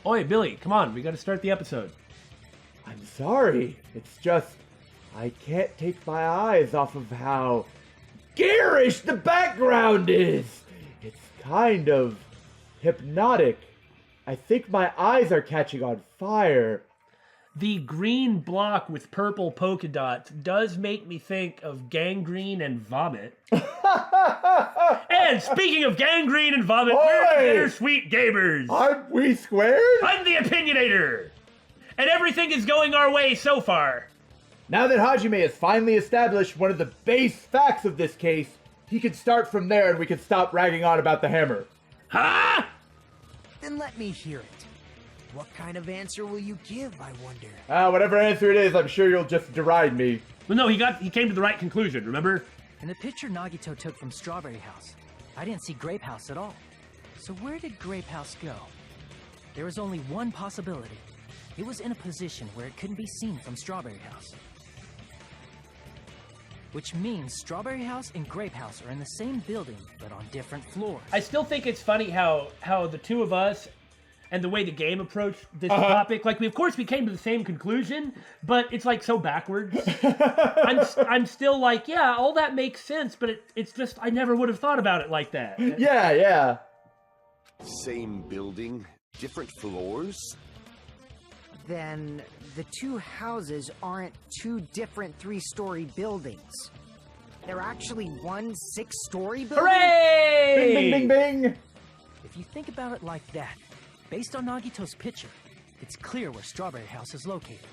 Oi, Billy, come on, we gotta start the episode. I'm sorry. It's just, I can't take my eyes off of how garish the background is. It's kind of hypnotic. I think my eyes are catching on fire. The green block with purple polka dots does make me think of gangrene and vomit. And speaking of gangrene and vomit, we're the Bittersweet Gamers. I'm We Squared. I'm the Opinionator. And everything is going our way so far. Now that Hajime has finally established one of the base facts of this case, he can start from there and we can stop ragging on about the hammer. Huh? Then let me hear it. What kind of answer will you give, I wonder? Whatever answer it is, I'm sure you'll just deride me. Well, no, he came to the right conclusion, remember? In the picture Nagito took from Strawberry House, I didn't see Grape House at all. So where did Grape House go? There was only one possibility. It was in a position where it couldn't be seen from Strawberry House. Which means Strawberry House and Grape House are in the same building, but on different floors. I still think it's funny how the two of us and the way the game approached this topic, like we came to the same conclusion, but it's like so backwards. I'm still like, yeah, all that makes sense, but it's just I never would have thought about it like that. Yeah. Same building, different floors? Then the two houses aren't two different 3-story buildings. They're actually one 6-story building? Hooray! Bing, bing, bing, bing! If you think about it like that, based on Nagito's picture, it's clear where Strawberry House is located.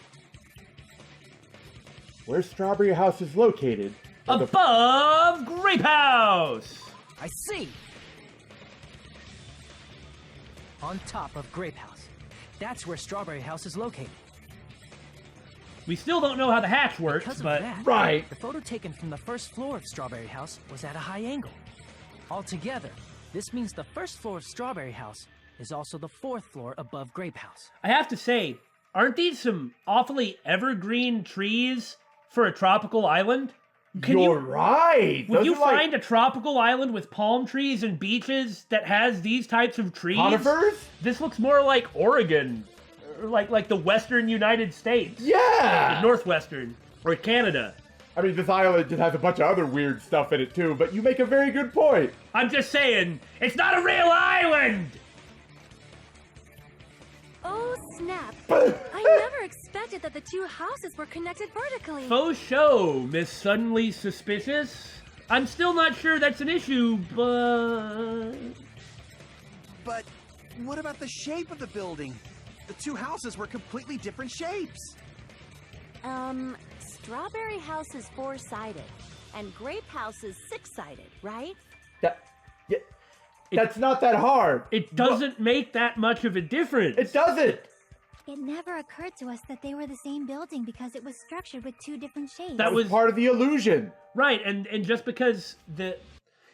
Where Strawberry House is located? Above Grape House! I see! On top of Grape House. That's where Strawberry House is located. We still don't know how the hatch works, Because of but... that, Right. The photo taken from the first floor of Strawberry House was at a high angle. Altogether, this means the first floor of Strawberry House is also the 4th floor above Grape House. I have to say, aren't these some awfully evergreen trees for a tropical island? You're right! Would Those you are like find a tropical island with palm trees and beaches that has these types of trees? conifers? This looks more like Oregon, or like the western United States. Yeah! Northwestern, or Canada. I mean, this island just has a bunch of other weird stuff in it too, but you make a very good point. I'm just saying, it's not a real island! Oh, snap. I never expected that the two houses were connected vertically. Faux show, Miss Suddenly Suspicious. I'm still not sure that's an issue, but... But what about the shape of the building? The two houses were completely different shapes. Strawberry House is 4-sided, and Grape House is 6-sided, right? That's not that hard. It doesn't make that much of a difference. It doesn't. It never occurred to us that they were the same building because it was structured with two different shapes. That was part of the illusion. Right, and just because the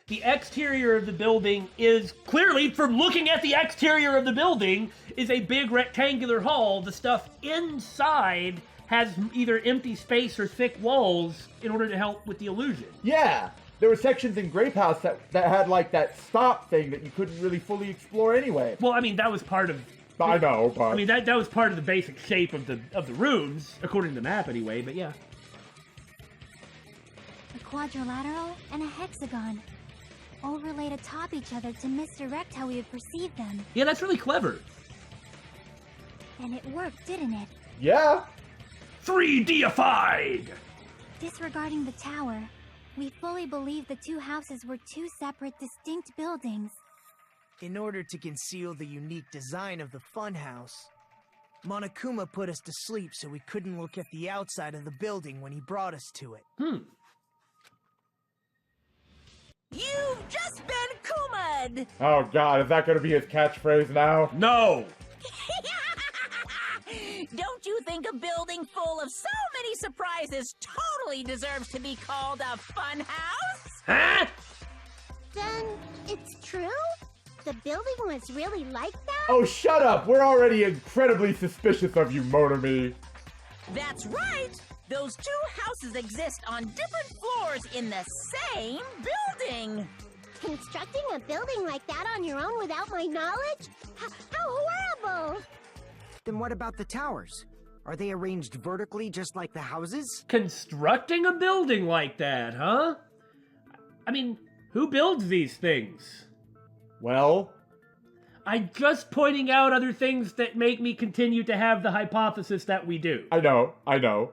exterior of the building is clearly, from looking at the exterior of the building, is a big rectangular hall, the stuff inside has either empty space or thick walls in order to help with the illusion. Yeah. There were sections in Grape House that had like that stop thing that you couldn't really fully explore anyway. Well, I mean, that was part of... I know, but... I mean, that was part of the basic shape of the rooms, according to the map anyway, but yeah. A quadrilateral and a hexagon, overlaid atop each other to misdirect how we would perceive them. Yeah, that's really clever. And it worked, didn't it? Yeah. 3D-ified! Disregarding the tower, we fully believe the two houses were two separate, distinct buildings. In order to conceal the unique design of the funhouse, Monokuma put us to sleep so we couldn't look at the outside of the building when he brought us to it. You've just been Kuma'd! Oh god, is that gonna be his catchphrase now? No! Don't you think a building full of so many surprises totally deserves to be called a fun house? Huh? Then it's true? The building was really like that? Oh, shut up! We're already incredibly suspicious of you, Motomi. That's right! Those two houses exist on different floors in the same building! Constructing a building like that on your own without my knowledge? How horrible! Then what about the towers? Are they arranged vertically just like the houses? Constructing a building like that, huh? I mean, who builds these things? Well, I'm just pointing out other things that make me continue to have the hypothesis that we do. I know.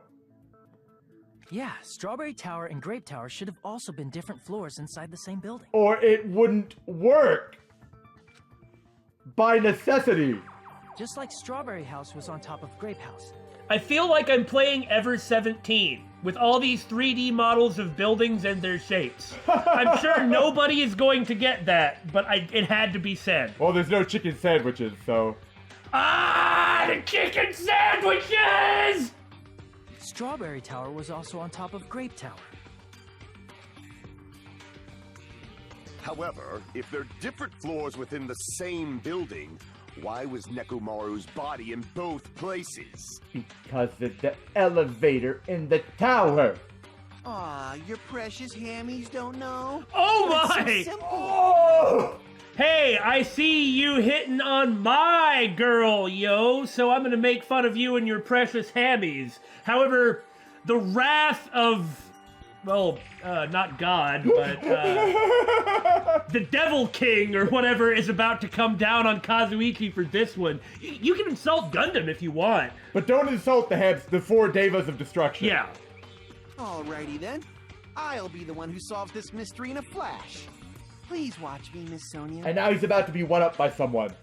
Yeah, Strawberry Tower and Grape Tower should have also been different floors inside the same building. Or it wouldn't work. By necessity. Just like Strawberry House was on top of Grape House. I feel like I'm playing Ever 17 with all these 3D models of buildings and their shapes. I'm sure nobody is going to get that, but it had to be said. Well, there's no chicken sandwiches, so... Ah, the chicken sandwiches! Strawberry Tower was also on top of Grape Tower. However, if they're different floors within the same building, why was Nekomaru's body in both places? Because of the elevator in the tower. Aw, your precious hammies don't know? Oh It's my! so simple. Oh! Hey, I see you hitting on my girl, yo, so I'm gonna make fun of you and your precious hammies. However, the wrath of, well, not God, but the Devil King or whatever is about to come down on Kazuichi for this one. You can insult Gundam if you want. But don't insult the 4 Devas of destruction. Yeah. Alrighty then. I'll be the one who solves this mystery in a flash. Please watch me, Miss Sonia. And now he's about to be one-upped by someone.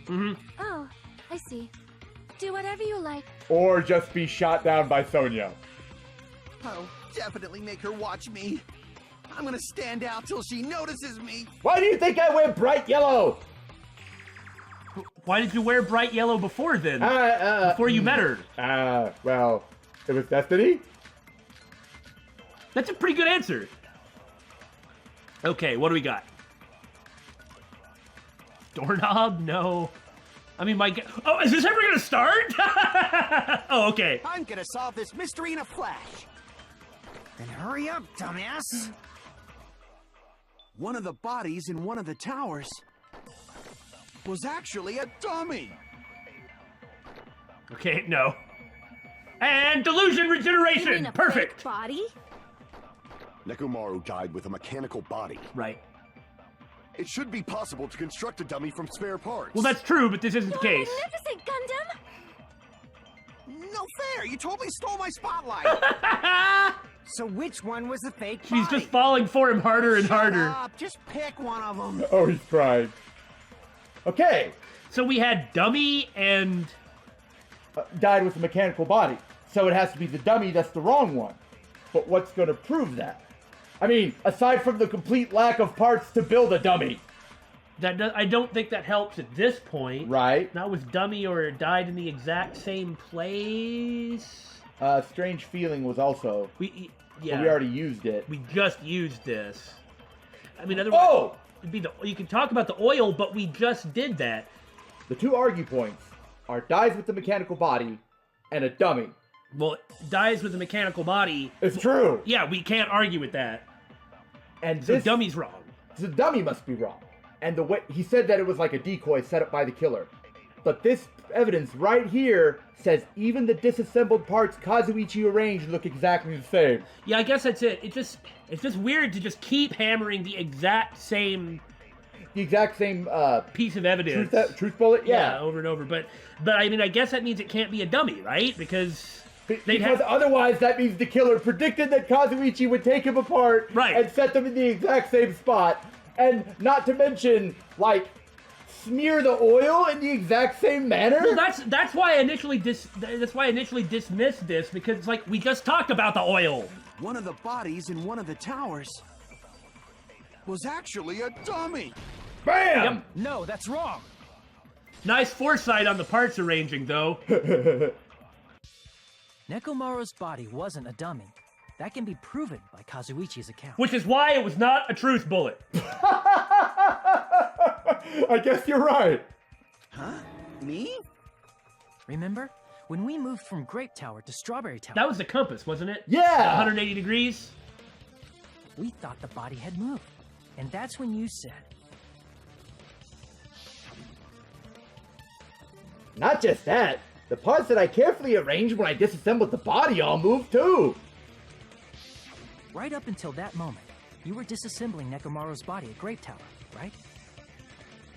Mm-hmm. Oh, I see. Do whatever you like. Or just be shot down by Sonia. Oh, definitely make her watch me. I'm gonna stand out till she notices me. Why do you think I wear bright yellow? Why did you wear bright yellow before then? Before you met her? Well, it was destiny? That's a pretty good answer. Okay, what do we got? Doorknob? No. I mean, oh, is this ever gonna start? Oh, okay. I'm gonna solve this mystery in a flash. Then hurry up, dumbass! One of the bodies in one of the towers was actually a dummy. Okay, no. And delusion regeneration! You mean a Perfect! fake body? Nekomaru died with a mechanical body. Right. It should be possible to construct a dummy from spare parts. Well, that's true, but this isn't the You're case. magnificent, Gundam! No fair! You totally stole my spotlight! So which one was the fake She's body? just falling for him harder and Shut harder. up, just pick one of them. Oh, he's crying. Okay. So we had dummy and... Died with a mechanical body. So it has to be the dummy that's the wrong one. But what's going to prove that? I mean, aside from the complete lack of parts to build a dummy. I don't think that helps at this point. Right. Not with dummy or died in the exact same place. Strange Feeling was also... Yeah. But we already used it. We just used this. I mean, otherwise... It'd be you can talk about the oil, but we just did that. The 2 argue points are dies with the mechanical body and a dummy. Well, dies with a mechanical body. It's true. Yeah, we can't argue with that. And So this dummy's wrong. The dummy must be wrong. And the way he said that it was like a decoy set up by the killer. But this evidence right here says even the disassembled parts Kazuichi arranged look exactly the same. Yeah, I guess that's it. It's just weird to just keep hammering the exact same piece of evidence. Truth bullet? Yeah. Over and over. But I mean, I guess that means it can't be a dummy, right? Because otherwise that means the killer predicted that Kazuichi would take him apart and set them in the exact same spot. And not to mention, like, smear the oil in the exact same manner? Well, that's why I initially dismissed this, because like we just talked about the oil. One of the bodies in one of the towers was actually a dummy. Bam! Yep. No, that's wrong. Nice foresight on the parts arranging, though. Nekomaru's body wasn't a dummy. That can be proven by Kazuichi's account. Which is why it was not a truth bullet. I guess you're right. Huh? Me? Remember? When we moved from Grape Tower to Strawberry Tower... That was the compass, wasn't it? Yeah! 180 degrees? We thought the body had moved. And that's when you said... Not just that. The parts that I carefully arranged when I disassembled the body all moved too. Right up until that moment, you were disassembling Nekomaru's body at Grape Tower, right?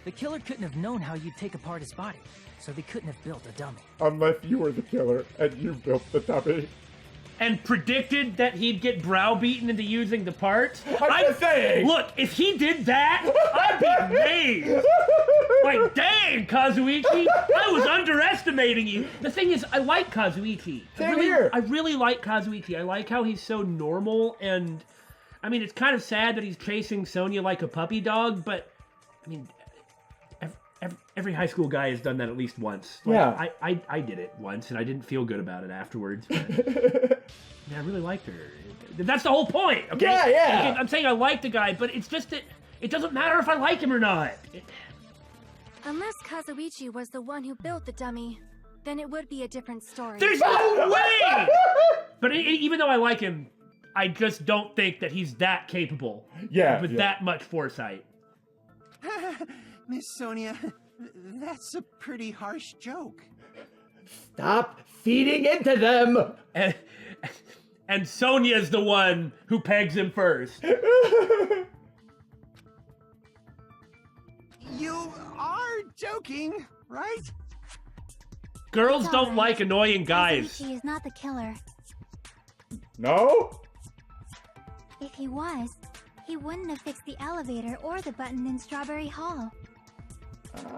The killer couldn't have known how you'd take apart his body, so they couldn't have built a dummy. Unless you were the killer and you built the dummy. And predicted that he'd get browbeaten into using the parts. I'm just saying. Look, if he did that, I'd be amazed. Like, dang, Kazuichi, I was underestimating you. The thing is, I like Kazuichi. I really like Kazuichi. I like how he's so normal, and I mean, it's kind of sad that he's chasing Sonia like a puppy dog, but I mean, every high school guy has done that at least once. Like, yeah. I did it once, and I didn't feel good about it afterwards. But, yeah, I really liked her. That's the whole point, okay? Yeah. Okay, I'm saying I like the guy, but it's just that it doesn't matter if I like him or not. Unless Kazuichi was the one who built the dummy, then it would be a different story. There's no way! But even though I like him, I just don't think that he's that capable. With that much foresight. Miss Sonia, that's a pretty harsh joke. Stop feeding into them! And Sonia's the one who pegs him first. You are joking, right? Girls don't like annoying guys. Kazuichi is not the killer. No? If he was, he wouldn't have fixed the elevator or the button in Strawberry Hall.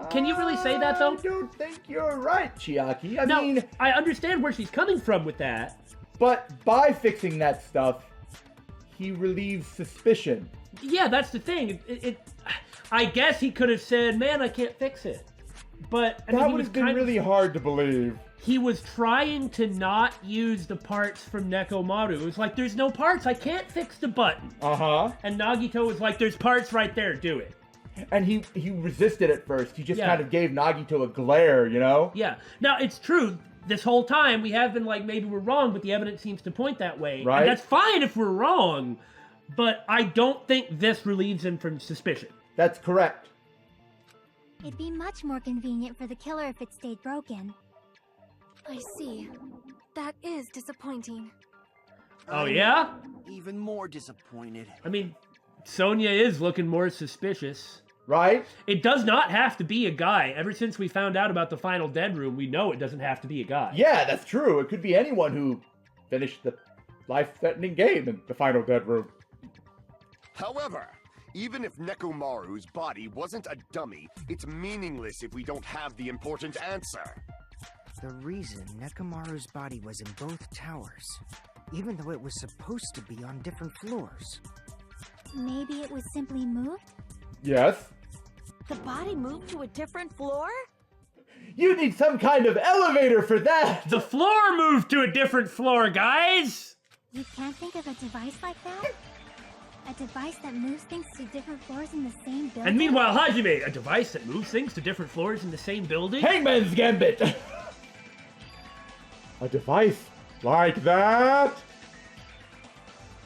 Can you really say that, though? I don't think you're right, Chiaki. I mean, I understand where she's coming from with that. But by fixing that stuff, he relieves suspicion. Yeah, that's the thing. I guess he could have said, man, I can't fix it. But I mean, that would have been really hard to believe. He was trying to not use the parts from Nekomaru. It was like, there's no parts, I can't fix the button. Uh-huh. And Nagito was like, there's parts right there, do it. And he resisted at first. He just kind of gave Nagito a glare, you know? Yeah. Now, it's true. This whole time, we have been like, maybe we're wrong, but the evidence seems to point that way. Right. And that's fine if we're wrong, but I don't think this relieves him from suspicion. That's correct. It'd be much more convenient for the killer if it stayed broken. I see. That is disappointing. Oh, yeah? Even more disappointed. I mean, Sonia is looking more suspicious. Right? It does not have to be a guy. Ever since we found out about the final dead room, we know it doesn't have to be a guy. Yeah, that's true. It could be anyone who finished the life-threatening game in the final dead room. However, even if Nekomaru's body wasn't a dummy, it's meaningless if we don't have the important answer. The reason Nekomaru's body was in both towers, even though it was supposed to be on different floors. Maybe it was simply moved? Yes. The body moved to a different floor? You need some kind of elevator for that! The floor moved to a different floor, guys! You can't think of a device like that? A device that moves things to different floors in the same building? And meanwhile, Hajime, a device that moves things to different floors in the same building? Hangman's Gambit! A device like that?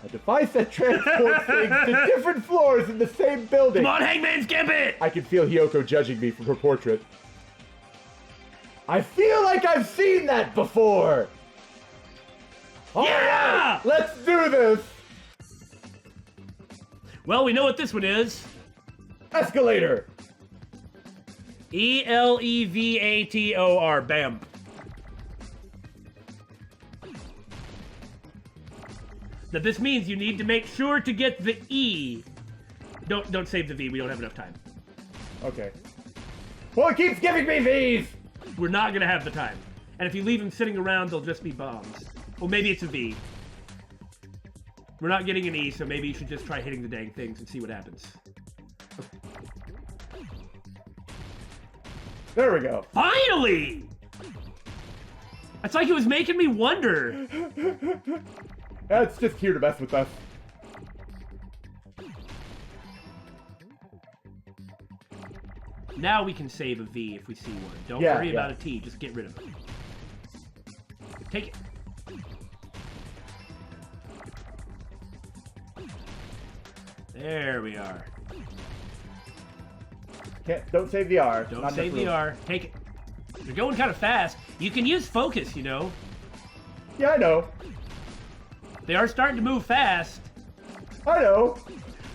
A device that transports things to different floors in the same building. Come on, Hangman's Gambit! I can feel Hiyoko judging me from her portrait. I feel like I've seen that before! Yeah! Alright, let's do this! Well, we know what this one is. Escalator! Elevator. Bam. Now this means you need to make sure to get the E. Don't save the V, we don't have enough time. Okay. Well, it keeps giving me V's! We're not gonna have the time. And if you leave them sitting around, they'll just be bombs. Well, maybe it's a V. We're not getting an E, so maybe you should just try hitting the dang things and see what happens. There we go. Finally! It's like it was making me wonder. It's just here to mess with us. Now we can save a V if we see one. Don't worry about a T, just get rid of it. Take it. There we are. Don't save the R. Don't save the R. Take it. They're going kind of fast. You can use focus, you know. Yeah, I know. They are starting to move fast. I know.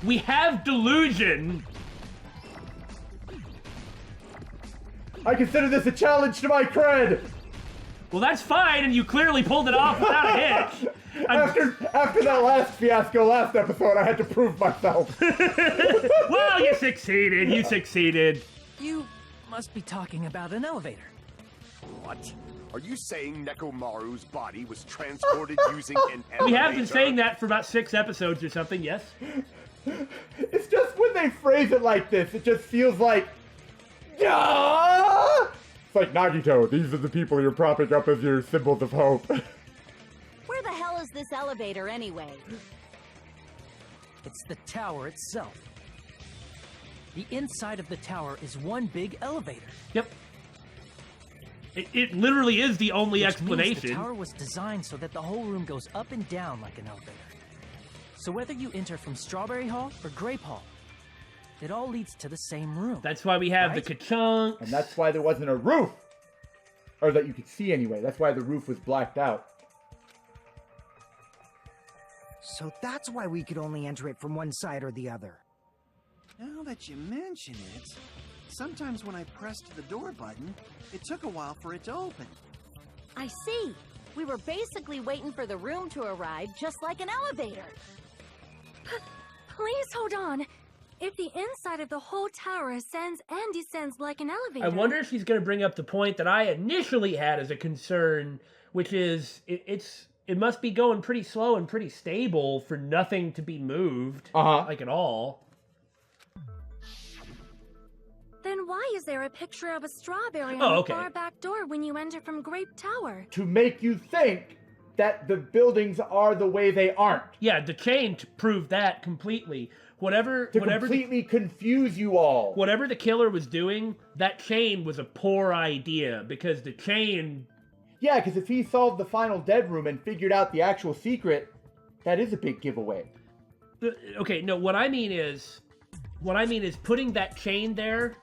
We have delusion. I consider this a challenge to my cred. Well, that's fine, and you clearly pulled it off without a hitch. After that last fiasco last episode, I had to prove myself. Well, you succeeded. You succeeded. You must be talking about an elevator. What? Are you saying Nekomaru's body was transported using an elevator? We have been saying that for about 6 episodes or something, yes? It's just when they phrase it like this, it just feels like... Yeah! It's like, Nagito, these are the people you're propping up as your symbols of hope. Where the hell is this elevator anyway? It's the tower itself. The inside of the tower is one big elevator. Yep. It literally is the only Which explanation. means the tower was designed so that the whole room goes up and down like an elevator. So whether you enter from Strawberry Hall or Grape Hall, it all leads to the same room. That's why we have right? the ka-chunks. And that's why there wasn't a roof. Or that you could see anyway. That's why the roof was blacked out. So that's why we could only enter it from one side or the other. Now that you mention it, sometimes when I pressed the door button, it took a while for it to open. I see. We were basically waiting for the room to arrive, just like an elevator. Please hold on. If the inside of the whole tower ascends and descends like an elevator... I wonder if she's going to bring up the point that I initially had as a concern, which is it must be going pretty slow and pretty stable for nothing to be moved, like at all. Then why is there a picture of a strawberry on Oh, the far back door when you enter from Grape Tower? To make you think that the buildings are the way they aren't. Yeah, the chain proved that completely. Completely confuse you all. Whatever the killer was doing, that chain was a poor idea, because the chain... Yeah, because if he solved the final dead room and figured out the actual secret, that is a big giveaway. Okay, no, what I mean is putting that chain there,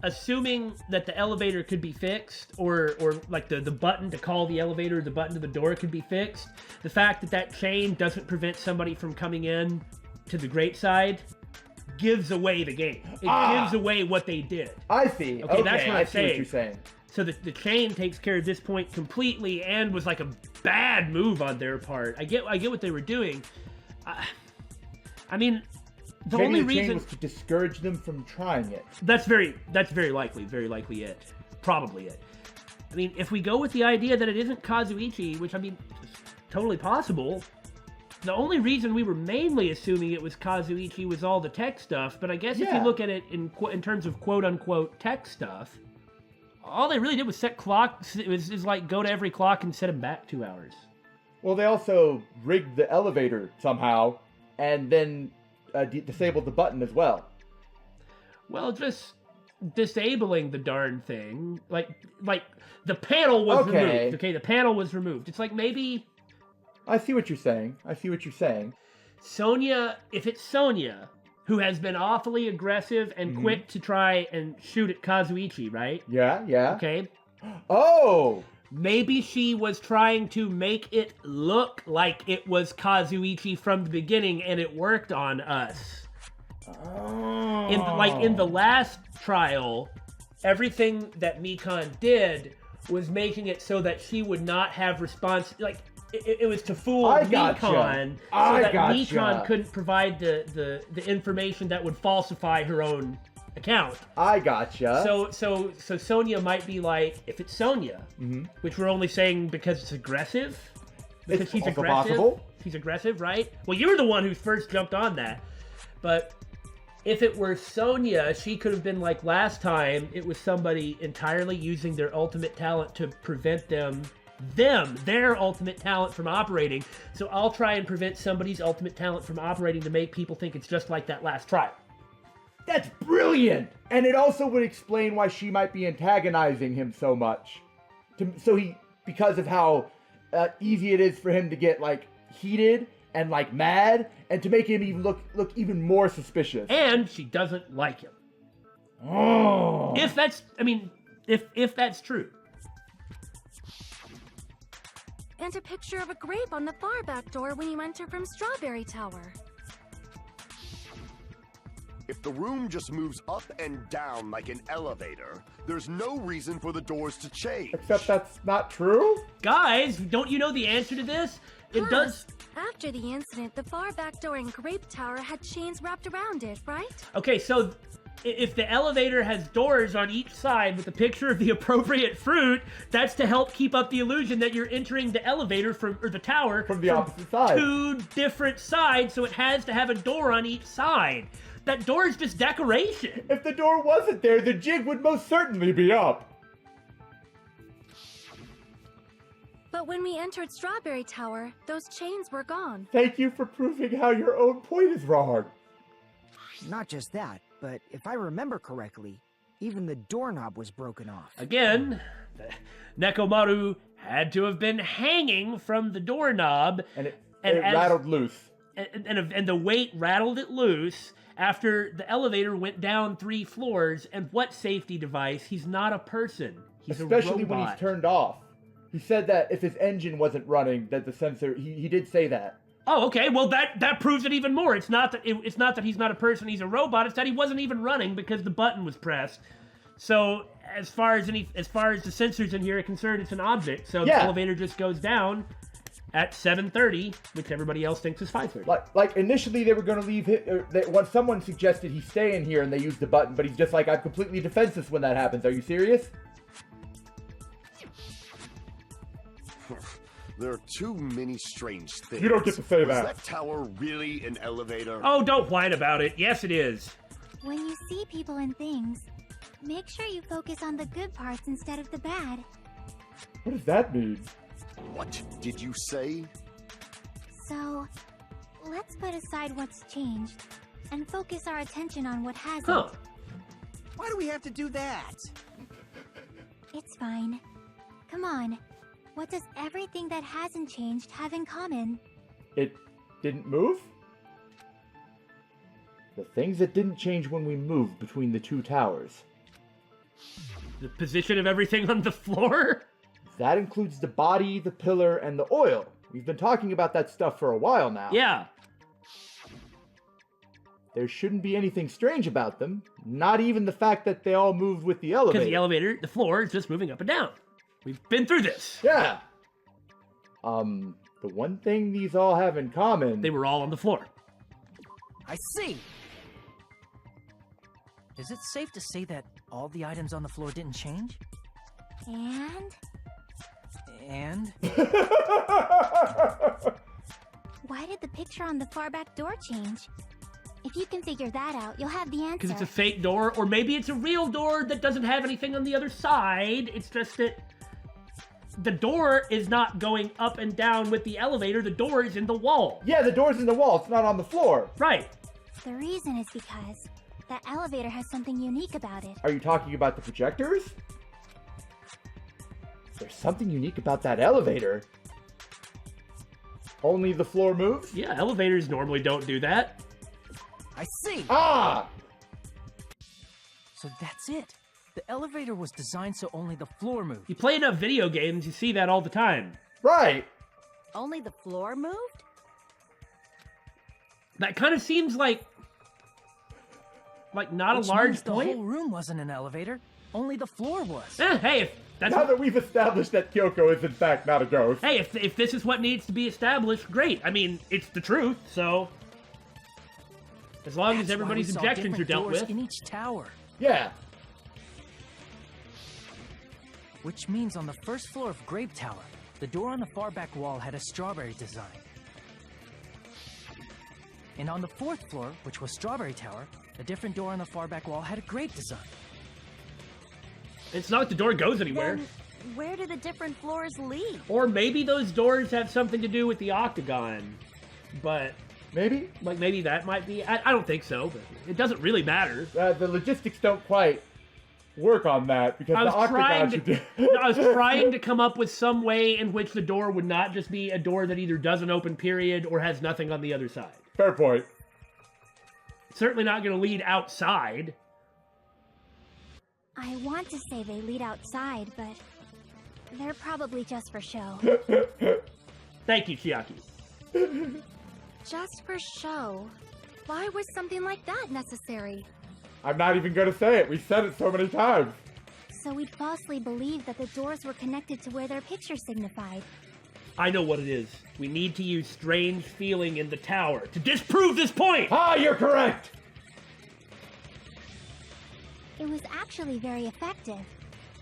assuming that the elevator could be fixed, or like the button to call the elevator, the button to the door could be fixed. The fact that that chain doesn't prevent somebody from coming in to the great side gives away the game. It gives away what they did. I see. Okay, that's what I'm I see what saying. you're saying. So the chain takes care of this point completely, and was like a bad move on their part. I get what they were doing. I mean, the Maybe only the chain reason was to discourage them from trying it. That's very likely it. Probably it. I mean, if we go with the idea that it isn't Kazuichi, which I mean, is totally possible. The only reason we were mainly assuming it was Kazuichi was all the tech stuff, but I guess if you look at it in terms of quote-unquote tech stuff, all they really did was set clocks. It was like go to every clock and set them back 2 hours. Well, they also rigged the elevator somehow, and then disabled the button as well. Well, just disabling the darn thing, like the panel was removed. Okay, the panel was removed. It's like maybe... I see what you're saying. Sonia, if it's Sonia, who has been awfully aggressive and quick to try and shoot at Kazuichi, right? Yeah. Okay. Oh! Maybe she was trying to make it look like it was Kazuichi from the beginning, and it worked on us. Oh. In the last trial, everything that Mikan did was making it so that she would not have it was to fool Mikan, so that Mikan couldn't provide the information that would falsify her own account. I gotcha. So Sonia might be like, if it's Sonia, which we're only saying because it's aggressive, because she's aggressive. Possible. She's aggressive, right? Well, you were the one who first jumped on that, but if it were Sonia, she could have been like last time. It was somebody entirely using their ultimate talent to prevent their ultimate talent from operating. So I'll try and prevent somebody's ultimate talent from operating to make people think it's just like that last trial. That's brilliant! And it also would explain why she might be antagonizing him so much. Because of how easy it is for him to get, like, heated and, like, mad, and to make him even look even more suspicious. And she doesn't like him. Oh. If that's true. And a picture of a grape on the far back door when you enter from Strawberry Tower. If the room just moves up and down like an elevator, there's no reason for the doors to change. Except that's not true? Guys, don't you know the answer to this? It Plus, does... After the incident, the far back door in Grape Tower had chains wrapped around it, right? Okay, so if the elevator has doors on each side with a picture of the appropriate fruit, that's to help keep up the illusion that you're entering the elevator or the tower From the opposite side. 2 different sides, so it has to have a door on each side. That door is just decoration. If the door wasn't there, the jig would most certainly be up. But when we entered Strawberry Tower, those chains were gone. Thank you for proving how your own point is wrong. Not just that, but if I remember correctly, even the doorknob was broken off. Again, Nekomaru had to have been hanging from the doorknob. And it rattled loose. And the weight rattled it loose after the elevator went down 3 floors. And what safety device? He's not a person. He's Especially a robot. when he's turned off. He said that if his engine wasn't running, that the sensor, he did say that. Oh, okay. Well, that proves it even more. It's not that he's not a person. He's a robot. It's that he wasn't even running because the button was pressed. So as far as the sensors in here are concerned, it's an object. So the elevator just goes down at 7:30, which everybody else thinks is 5:30. Like initially they were going to leave him. When someone suggested he stay in here and they used the button, but he's just like, I'm completely defenseless when that happens. Are you serious? There are too many strange things. You don't get to say that. Was that tower really an elevator? Oh, don't whine about it. Yes, it is. When you see people and things, make sure you focus on the good parts instead of the bad. What does that mean? What did you say? So, let's put aside what's changed and focus our attention on what hasn't. Huh. Why do we have to do that? It's fine. Come on. What does everything that hasn't changed have in common? It didn't move? The things that didn't change when we moved between the 2 towers. The position of everything on the floor? That includes the body, the pillar, and the oil. We've been talking about that stuff for a while now. Yeah. There shouldn't be anything strange about them. Not even the fact that they all moved with the elevator. Because the floor is just moving up and down. We've been through this. Yeah. The one thing these all have in common... They were all on the floor. I see. Is it safe to say that all the items on the floor didn't change? And? Why did the picture on the far back door change? If you can figure that out, you'll have the answer. Because it's a fake door, or maybe it's a real door that doesn't have anything on the other side. It's just that the door is not going up and down with the elevator. The door is in the wall. Yeah, the door's in the wall. It's not on the floor. Right. The reason is because the elevator has something unique about it. Are you talking about the projectors? There's something unique about that elevator. Only the floor moves? Yeah, elevators normally don't do that. I see. Ah! So that's it. The elevator was designed so only the floor moved. You play enough video games, you see that all the time. Right. Only the floor moved? That kind of seems like not Which a large means point. The whole room wasn't an elevator. Only the floor was. Hey, if that's now that we've established that Kyoko is in fact not a ghost. Hey, if this is what needs to be established, great. I mean, it's the truth, so as long as everybody's objections are dealt with. In each tower. Yeah. Which means on the first floor of Grape Tower, the door on the far back wall had a strawberry design. And on the 4th floor, which was Strawberry Tower, a different door on the far back wall had a grape design. It's not like the door goes anywhere. Then where do the different floors lead? Or maybe those doors have something to do with the octagon. But maybe? Maybe that might be. I don't think so, but it doesn't really matter. The logistics don't quite work on that because the octagon should do. I was trying to come up with some way in which the door would not just be a door that either doesn't open, period, or has nothing on the other side. Fair point. It's certainly not going to lead outside. I want to say they lead outside, but they're probably just for show. Thank you, Chiaki. Just for show? Why was something like that necessary? I'm not even gonna say it. We said it so many times. So we'd falsely believe that the doors were connected to where their picture signified. I know what it is. We need to use strange feeling in the tower to disprove this point! Ah, you're correct! It was actually very effective.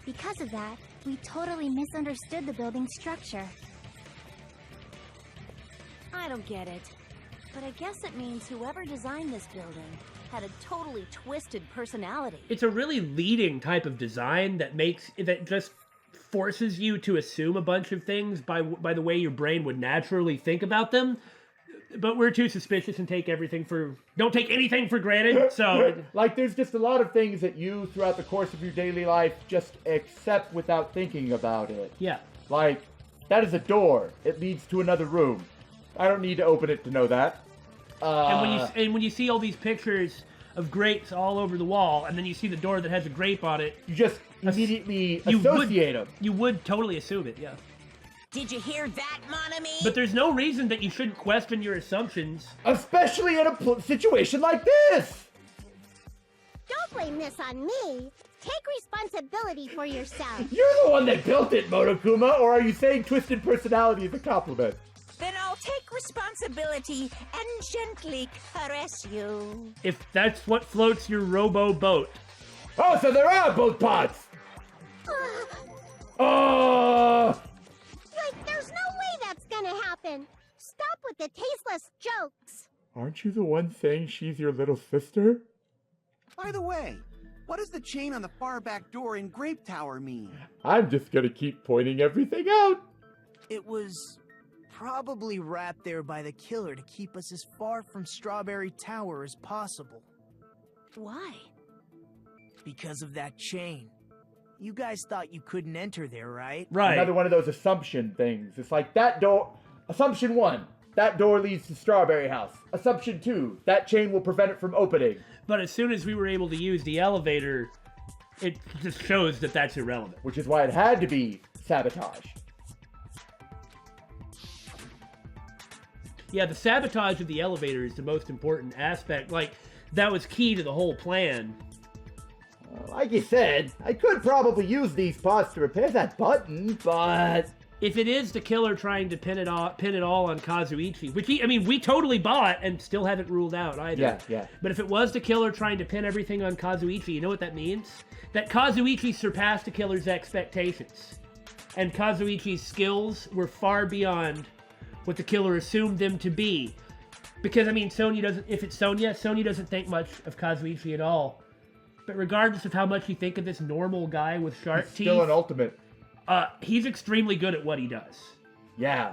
Because of that, we totally misunderstood the building's structure. I don't get it. But I guess it means whoever designed this building had a totally twisted personality. It's a really leading type of design that just forces you to assume a bunch of things by the way your brain would naturally think about them. But we're too suspicious and don't take anything for granted, so... Like, there's just a lot of things that you, throughout the course of your daily life, just accept without thinking about it. Yeah. Like, that is a door. It leads to another room. I don't need to open it to know that. And when you see all these pictures of grapes all over the wall, and then you see the door that has a grape on it... You just immediately associate them. You would totally assume it, yeah. Did you hear that, Monami? But there's no reason that you shouldn't question your assumptions. Especially in a situation like this! Don't blame this on me. Take responsibility for yourself. You're the one that built it, Monokuma, or are you saying twisted personality is a compliment? Then I'll take responsibility and gently caress you. If that's what floats your robo boat. Oh, so there are boat pods! Like, there's no way that's gonna happen. Stop with the tasteless jokes. Aren't you the one saying she's your little sister? By the way, what does the chain on the far back door in Grape Tower mean? I'm just gonna keep pointing everything out. It was probably wrapped there by the killer to keep us as far from Strawberry Tower as possible. Why? Because of that chain. You guys thought you couldn't enter there, right? Right. Another one of those assumption things. It's like that door... Assumption 1, that door leads to Strawberry House. Assumption 2, that chain will prevent it from opening. But as soon as we were able to use the elevator, it just shows that that's irrelevant. Which is why it had to be sabotaged. Yeah, the sabotage of the elevator is the most important aspect. Like, that was key to the whole plan. Like you said, I could probably use these pods to repair that button, but... If it is the killer trying to pin it all on Kazuichi, which we totally bought and still haven't ruled out either. Yeah. But if it was the killer trying to pin everything on Kazuichi, you know what that means? That Kazuichi surpassed the killer's expectations. And Kazuichi's skills were far beyond what the killer assumed them to be. Because, Sonia doesn't think much of Kazuichi at all. But regardless of how much you think of this normal guy with shark teeth... Still an ultimate. He's extremely good at what he does. Yeah.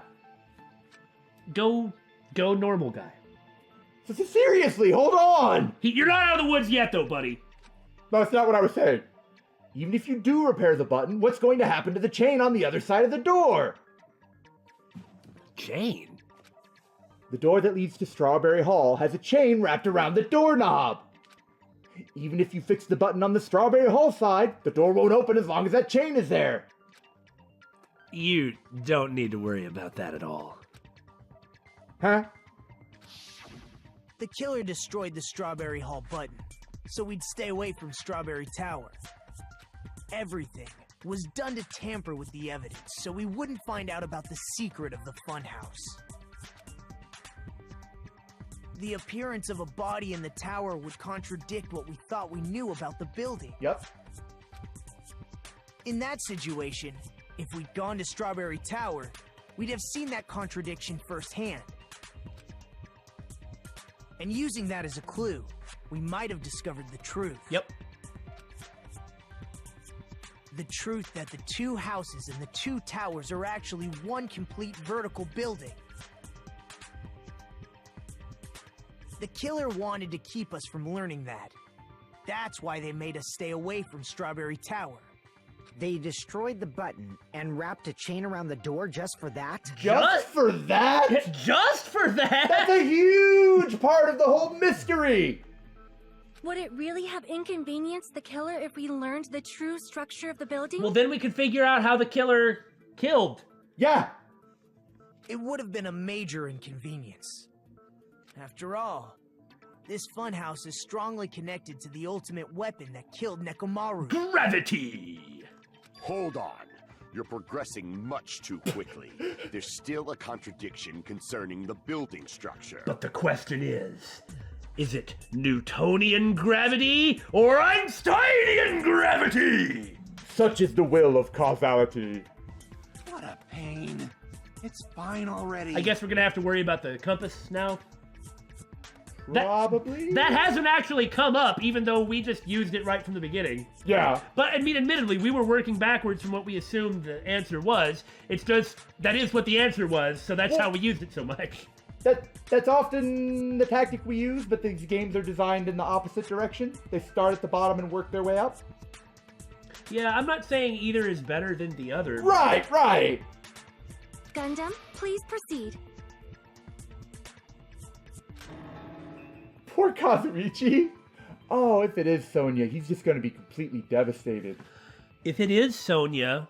Go normal guy. So seriously, hold on! You're not out of the woods yet, though, buddy. No, that's not what I was saying. Even if you do repair the button, what's going to happen to the chain on the other side of the door? Chain? The door that leads to Strawberry Hall has a chain wrapped around the doorknob. Even if you fix the button on the Strawberry Hall side, the door won't open as long as that chain is there. You don't need to worry about that at all. Huh? The killer destroyed the Strawberry Hall button, so we'd stay away from Strawberry Tower. Everything was done to tamper with the evidence, so we wouldn't find out about the secret of the funhouse. The appearance of a body in the tower would contradict what we thought we knew about the building. Yep. In that situation, if we'd gone to Strawberry Tower, we'd have seen that contradiction firsthand. And using that as a clue, we might have discovered the truth. Yep. The truth that the two houses and the two towers are actually one complete vertical building. The killer wanted to keep us from learning that. That's why they made us stay away from Strawberry Tower. They destroyed the button and wrapped a chain around the door just for that? Just for that? Just for that? That's a huge part of the whole mystery! Would it really have inconvenienced the killer if we learned the true structure of the building? Well, then we could figure out how the killer killed. Yeah. It would have been a major inconvenience. After all, this funhouse is strongly connected to the ultimate weapon that killed Nekomaru. Gravity! Hold on. You're progressing much too quickly. There's still a contradiction concerning the building structure. But the question is it Newtonian gravity or Einsteinian gravity? Such is the will of causality. What a pain. It's fine already. I guess we're gonna have to worry about the compass now. Probably. That hasn't actually come up, even though we just used it right from the beginning. Yeah. But, I mean, admittedly, we were working backwards from what we assumed the answer was. It's just, that is what the answer was, so that's how we used it so much. That's often the tactic we use, but these games are designed in the opposite direction. They start at the bottom and work their way up. Yeah, I'm not saying either is better than the other. Right. Gundham, please proceed. Poor Kazuichi. Oh, if it is Sonia, he's just going to be completely devastated. If it is Sonia,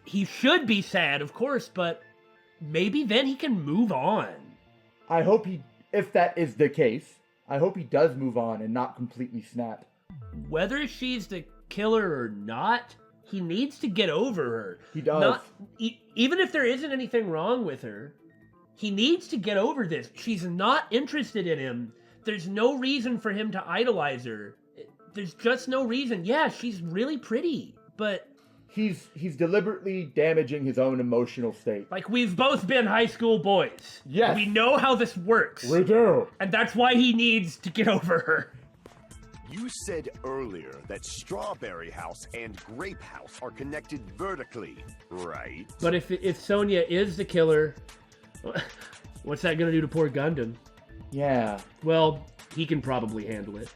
he should be sad, of course, but maybe then he can move on. I hope if that is the case, I hope he does move on and not completely snap. Whether she's the killer or not, he needs to get over her. He does. Even if there isn't anything wrong with her, he needs to get over this. She's not interested in him. There's no reason for him to idolize her. There's just no reason. Yeah, she's really pretty, but... He's deliberately damaging his own emotional state. Like, we've both been high school boys. Yes. We know how this works. We do. And that's why he needs to get over her. You said earlier that Strawberry House and Grape House are connected vertically, right? But if Sonia is the killer, what's that gonna do to poor Gundham? Yeah. Well, he can probably handle it.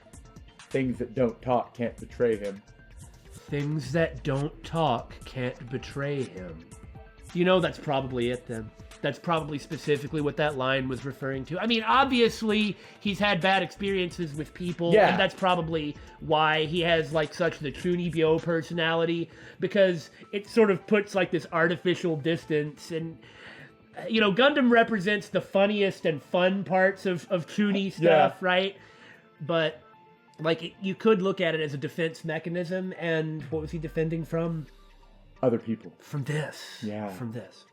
Things that don't talk can't betray him. Things that don't talk can't betray him. You know, that's probably it then. That's probably specifically what that line was referring to. I mean, obviously, he's had bad experiences with people, and that's probably why he has, like, such the Chunibyo personality, because it sort of puts, like, this artificial distance, and, you know, Gundham represents the funniest and fun parts of Chuni stuff, right? But, like, you could look at it as a defense mechanism, and what was he defending from? Other people. From this. Yeah. From this.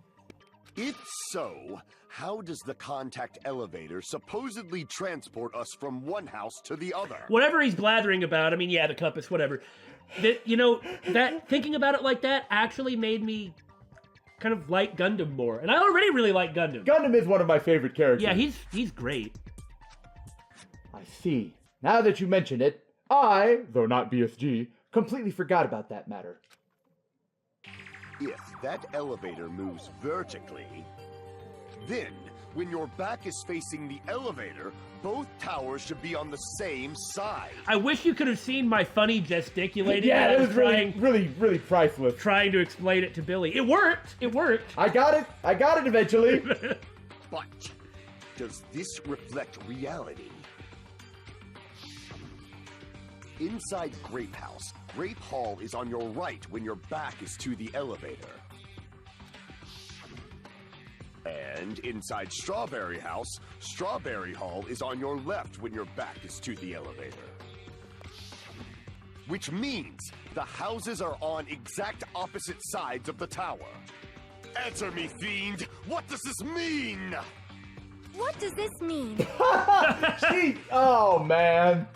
If so, how does the contact elevator supposedly transport us from one house to the other? Whatever he's blathering about, I mean, yeah, the compass, whatever. You know, that thinking about it like that actually made me kind of like Gundham more. And I already really like Gundham. Gundham is one of my favorite characters. Yeah, he's great. I see. Now that you mention it, I, though not BSG, completely forgot about that matter. If that elevator moves vertically, then when your back is facing the elevator, both towers should be on the same side. I wish you could have seen my funny gesticulating. Yeah, it was really priceless. Trying to explain it to Billy. It worked. It worked. I got it eventually. But does this reflect reality? Inside Grape House, Grape Hall is on your right when your back is to the elevator. And inside Strawberry House, Strawberry Hall is on your left when your back is to the elevator. Which means the houses are on exact opposite sides of the tower. Answer me, fiend! What does this mean? What does this mean? Oh, man.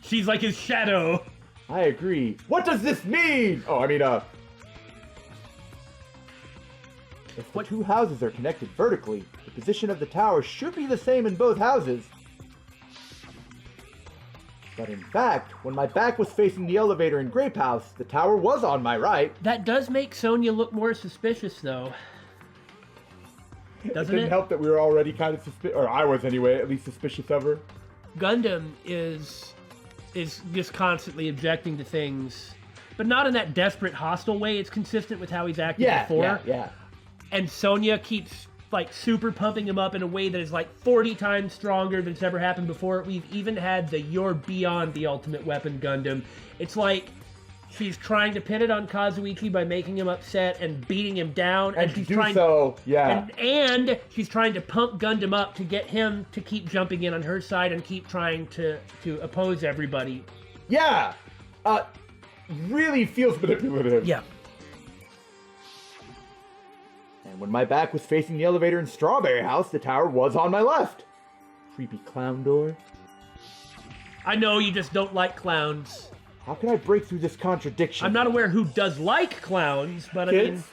She's like his shadow. I agree. What does this mean? Oh, I mean, if the two houses are connected vertically, the position of the tower should be the same in both houses. But in fact, when my back was facing the elevator in Grape House, the tower was on my right. That does make Sonia look more suspicious, though. Doesn't it? Didn't help that we were already kind of suspicious, or I was anyway, at least suspicious of her. Gundham is just constantly objecting to things, but not in that desperate, hostile way. It's consistent with how he's acted before. Yeah. And Sonia keeps like super pumping him up in a way that is like 40 times stronger than it's ever happened before. We've even had the You're Beyond the Ultimate Weapon Gundam. It's like she's trying to pin it on Kazuichi by making him upset and beating him down, and she's trying and she's trying to pump Gundam up to get him to keep jumping in on her side and keep trying to oppose everybody. Yeah, really feels manipulative. Yeah. And when my back was facing the elevator in Strawberry House, the tower was on my left. Creepy clown door. I know you just don't like clowns. How can I break through this contradiction? I'm not aware who does like clowns, but Kids, I mean...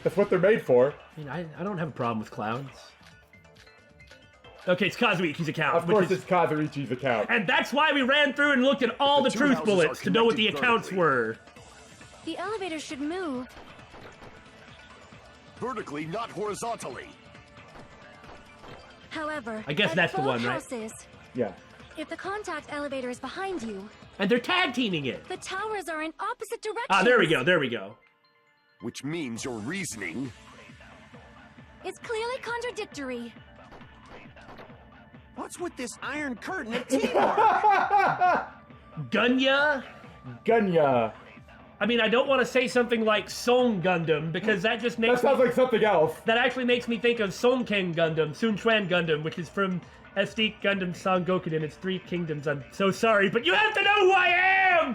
that's what they're made for. I mean, I don't have a problem with clowns. Okay, it's Kazuichi's account. Of course it's Kazuichi's account. And that's why we ran through and looked at all the truth bullets to know what the accounts were. The elevator should move. Vertically, not horizontally. However, I guess that's the one, right? Houses, yeah. If the contact elevator is behind you, and they're tag teaming it. The towers are in opposite directions. Ah, there we go, there we go. Which means your reasoning is clearly contradictory. What's with this iron curtain of teamwork? Gunya? Gunya. I mean, I don't want to say something like Song Gundam, because that just makes That sounds like something else. That actually makes me think of Song King Gundam, Sun Chuan Gundam, which is from SD Gundam Son Gokunin. It's 3 kingdoms. I'm so sorry, but you have to know who I am!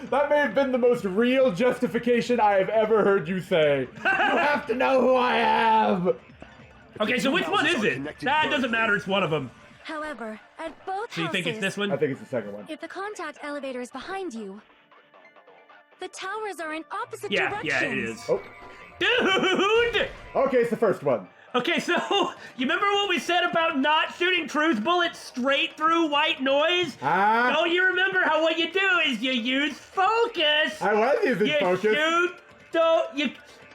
That may have been the most real justification I have ever heard you say. You have to know who I am! Okay, so which one is it? That doesn't matter, it's one of them. However, at both houses... So you think it's this one? I think it's the second one. If the contact elevator is behind you, the towers are in opposite directions. Yeah, it is. Oh. Dude! Okay, it's the first one. Okay, so, you remember what we said about not shooting truth bullets straight through white noise? Don't you remember how what you do is you use focus? I was using focus.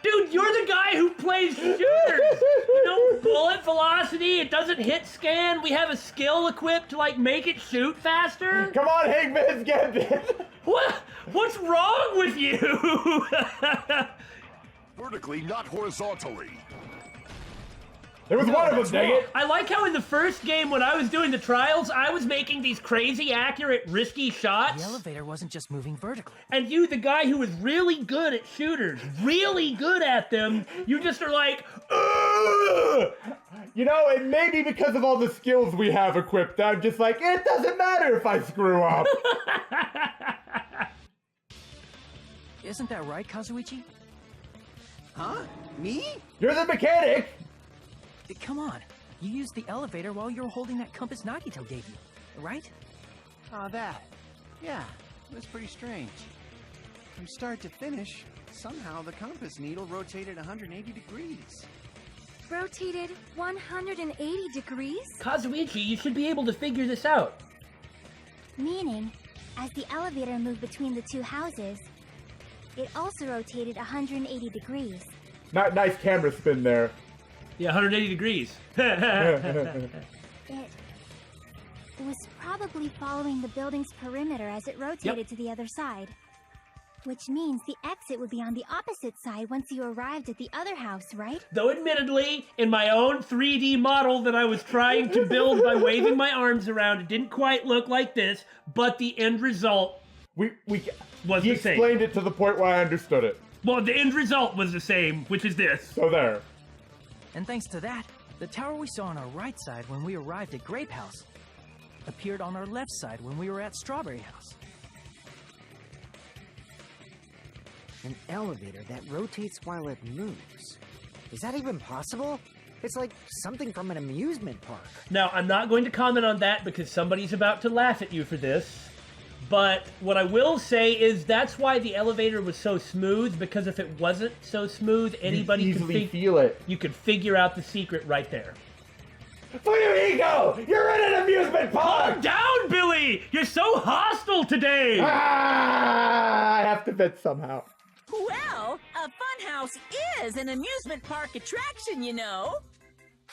Dude, you're the guy who plays shooters. You know, bullet velocity, it doesn't hit scan. We have a skill equipped to, like, make it shoot faster. Come on, Higman, get this. What's wrong with you? vertically, not horizontally. There was one of them, dang it! I like how in the first game when I was doing the trials, I was making these crazy accurate, risky shots. The elevator wasn't just moving vertically. And you, the guy who was really good at shooters, really good at them, you just are like, ugh! You know, it may be because of all the skills we have equipped. I'm just like, it doesn't matter if I screw up. Isn't that right, Kazuichi? Huh? Me? You're the mechanic! Come on. You used the elevator while you were holding that compass Nagito gave you, right? Oh, that. Yeah, it was pretty strange. From start to finish, somehow the compass needle rotated 180 degrees. Rotated 180 degrees? Kazuichi, you should be able to figure this out. Meaning, as the elevator moved between the two houses, it also rotated 180 degrees. Nice camera spin there. Yeah, 180 degrees. It was probably following the building's perimeter as it rotated to the other side. Which means the exit would be on the opposite side once you arrived at the other house, right? Though admittedly, in my own 3D model that I was trying to build by waving my arms around, it didn't quite look like this, but the end result was the same. He explained it to the point where I understood it. Well, the end result was the same, which is this. So there. And thanks to that, the tower we saw on our right side when we arrived at Grape House appeared on our left side when we were at Strawberry House. An elevator that rotates while it moves. Is that even possible? It's like something from an amusement park. Now, I'm not going to comment on that because somebody's about to laugh at you for this. But what I will say is that's why the elevator was so smooth, because if it wasn't so smooth, anybody could feel it. You could figure out the secret right there. For your ego! You're in an amusement park! Calm down, Billy! You're so hostile today! I have to vent somehow. Well, a funhouse is an amusement park attraction, you know.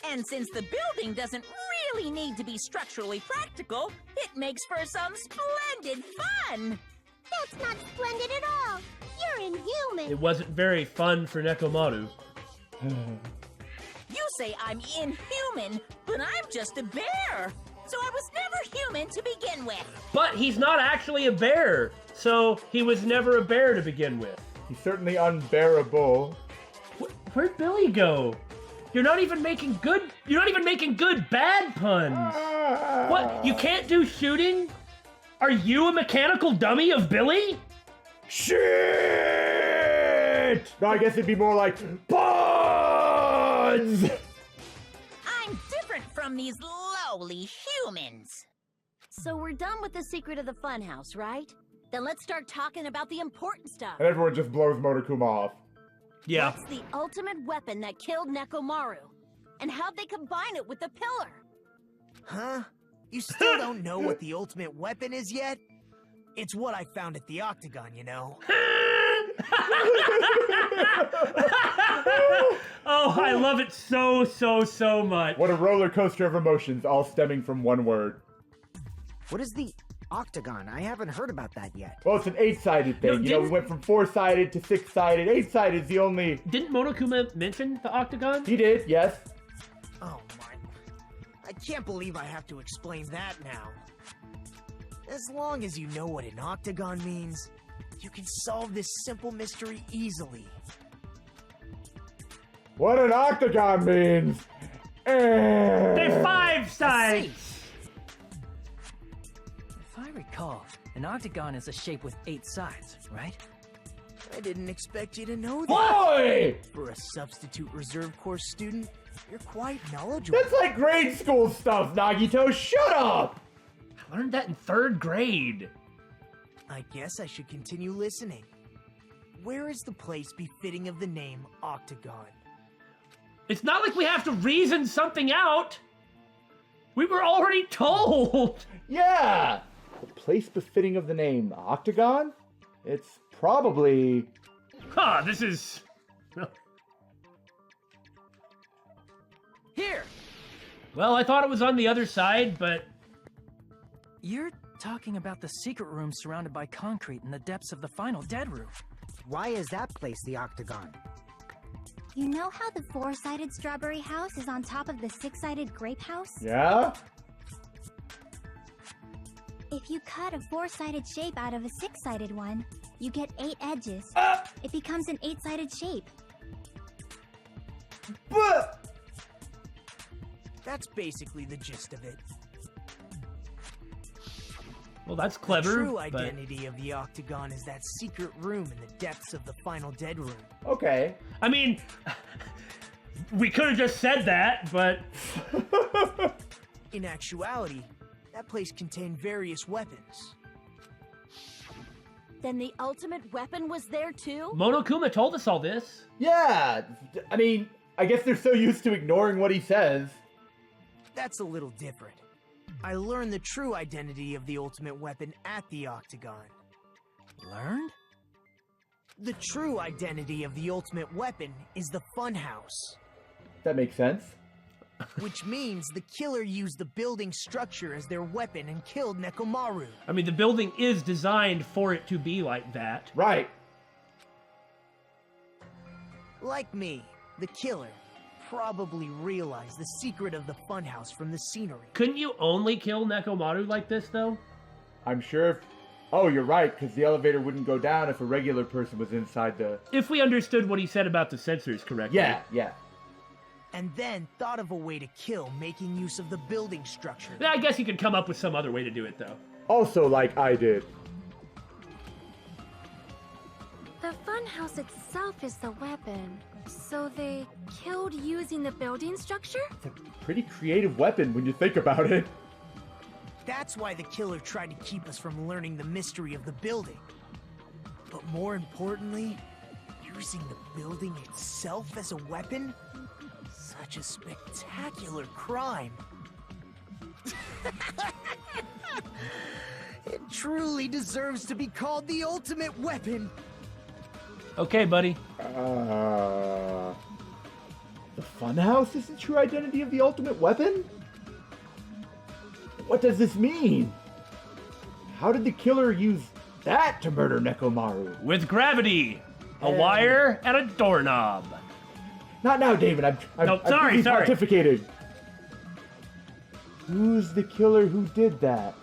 And since the building doesn't really need to be structurally practical, it makes for some splendid fun. That's not splendid at all. You're inhuman. It wasn't very fun for Nekomaru. You say I'm inhuman, but I'm just a bear. So I was never human to begin with. But he's not actually a bear, so he was never a bear to begin with. He's certainly unbearable. Where'd Billy go? You're not even making good bad puns. What? You can't do shooting? Are you a mechanical dummy of Billy? Shit! No, I guess it'd be more like puns! I'm different from these lowly humans. So we're done with the secret of the funhouse, right? Then let's start talking about the important stuff. And everyone just blows Monokuma off. Yeah. What's the ultimate weapon that killed Nekomaru? And how'd they combine it with the pillar? Huh? You still don't know what the ultimate weapon is yet? It's what I found at the Octagon, you know. Oh, I love it so much. What a roller coaster of emotions, all stemming from one word. What is the Octagon? I haven't heard about that yet. Well, it's an 8-sided thing. No, we went from 4-sided to 6-sided. 8-sided is the only... Didn't Monokuma mention the octagon? He did, yes. Oh my... I can't believe I have to explain that now. As long as you know what an octagon means, you can solve this simple mystery easily. What an octagon means! They're 5 sides! If I recall, an octagon is a shape with 8 sides, right? I didn't expect you to know that. Boy! For a substitute reserve course student, you're quite knowledgeable. That's like grade school stuff, Nagito. Shut up! I learned that in 3rd grade. I guess I should continue listening. Where is the place befitting of the name Octagon? It's not like we have to reason something out. We were already told. Yeah! The place befitting of the name Octagon? It's probably... Huh, this is... Here! Well, I thought it was on the other side, but... You're talking about the secret room surrounded by concrete in the depths of the final dead room. Why is that place the Octagon? You know how the 4-sided strawberry house is on top of the 6-sided grape house? Yeah? If you cut a 4-sided shape out of a 6-sided one, you get 8 edges. It becomes an 8-sided shape. But... That's basically the gist of it. Well, that's clever, The true but... identity of the Octagon is that secret room in the depths of the final dead room. Okay. I mean, we could have just said that, but... In actuality, that place contained various weapons. Then the ultimate weapon was there too? Monokuma told us all this. Yeah! I mean, I guess they're so used to ignoring what he says. That's a little different. I learned the true identity of the ultimate weapon at the Octagon. Learned? The true identity of the ultimate weapon is the funhouse. That makes sense. Which means the killer used the building structure as their weapon and killed Nekomaru. I mean, the building is designed for it to be like that. Right. Like me, the killer probably realized the secret of the funhouse from the scenery. Couldn't you only kill Nekomaru like this, though? I'm sure if... Oh, you're right, because the elevator wouldn't go down if a regular person was inside the... If we understood what he said about the sensors correctly. Yeah. And then thought of a way to kill making use of the building structure. I guess you could come up with some other way to do it, though. Also like I did. The funhouse itself is the weapon. So they killed using the building structure? It's a pretty creative weapon when you think about it. That's why the killer tried to keep us from learning the mystery of the building. But more importantly, using the building itself as a weapon? Such a spectacular crime. It truly deserves to be called the ultimate weapon. Okay, buddy. The funhouse is the true identity of the ultimate weapon? What does this mean? How did the killer use that to murder Nekomaru? With gravity, a wire, and a doorknob. Not now, David. I'm sorry. pontificating. Who's the killer who did that?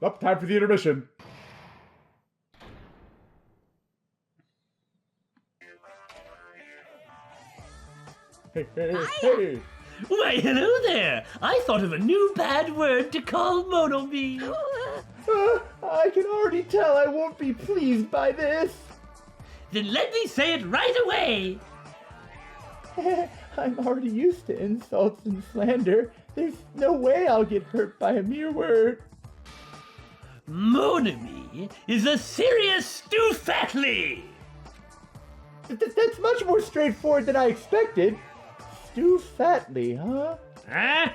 Oh, time for the intermission. Hey. Why, hello there. I thought of a new bad word to call Monomi. I can already tell I won't be pleased by this. Then let me say it right away. I'm already used to insults and slander. There's no way I'll get hurt by a mere word. Monomi is a serious stoofatly. That's much more straightforward than I expected. Stew fatly, huh? Huh?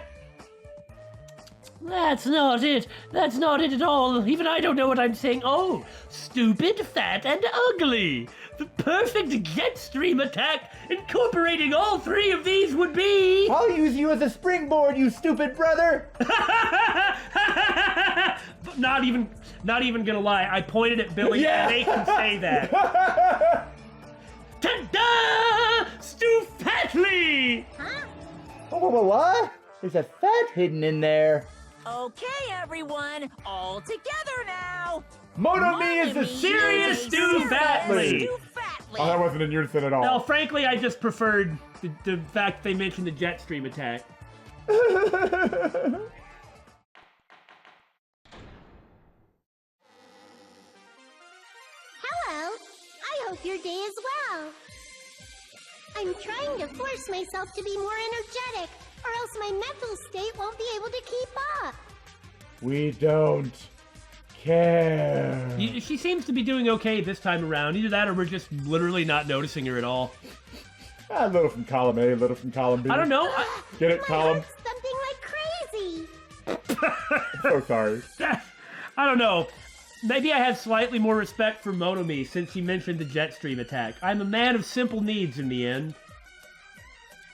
That's not it. That's not it at all. Even I don't know what I'm saying. Oh, stupid, fat, and ugly. The perfect jet stream attack incorporating all three of these would be... I'll use you as a springboard, you stupid brother. Not even gonna lie. I pointed at Billy and they can say that. Ta-da! Stoofatly! Huh? What? There's a fat hidden in there. Okay, everyone, all together now. Monomi is a serious stoofatly. Oh, that wasn't in unison at all. No, frankly, I just preferred the fact they mentioned the jet stream attack. Hello. I hope your day is well. I'm trying to force myself to be more energetic, or else my mental state won't be able to keep up. We don't care. She seems to be doing okay this time around. Either that or we're just literally not noticing her at all. A little from column A, a little from column B. I don't know. Get it, column? Something like crazy. So sorry. I don't know. Maybe I have slightly more respect for Monomi since he mentioned the jet stream attack. I'm a man of simple needs in the end.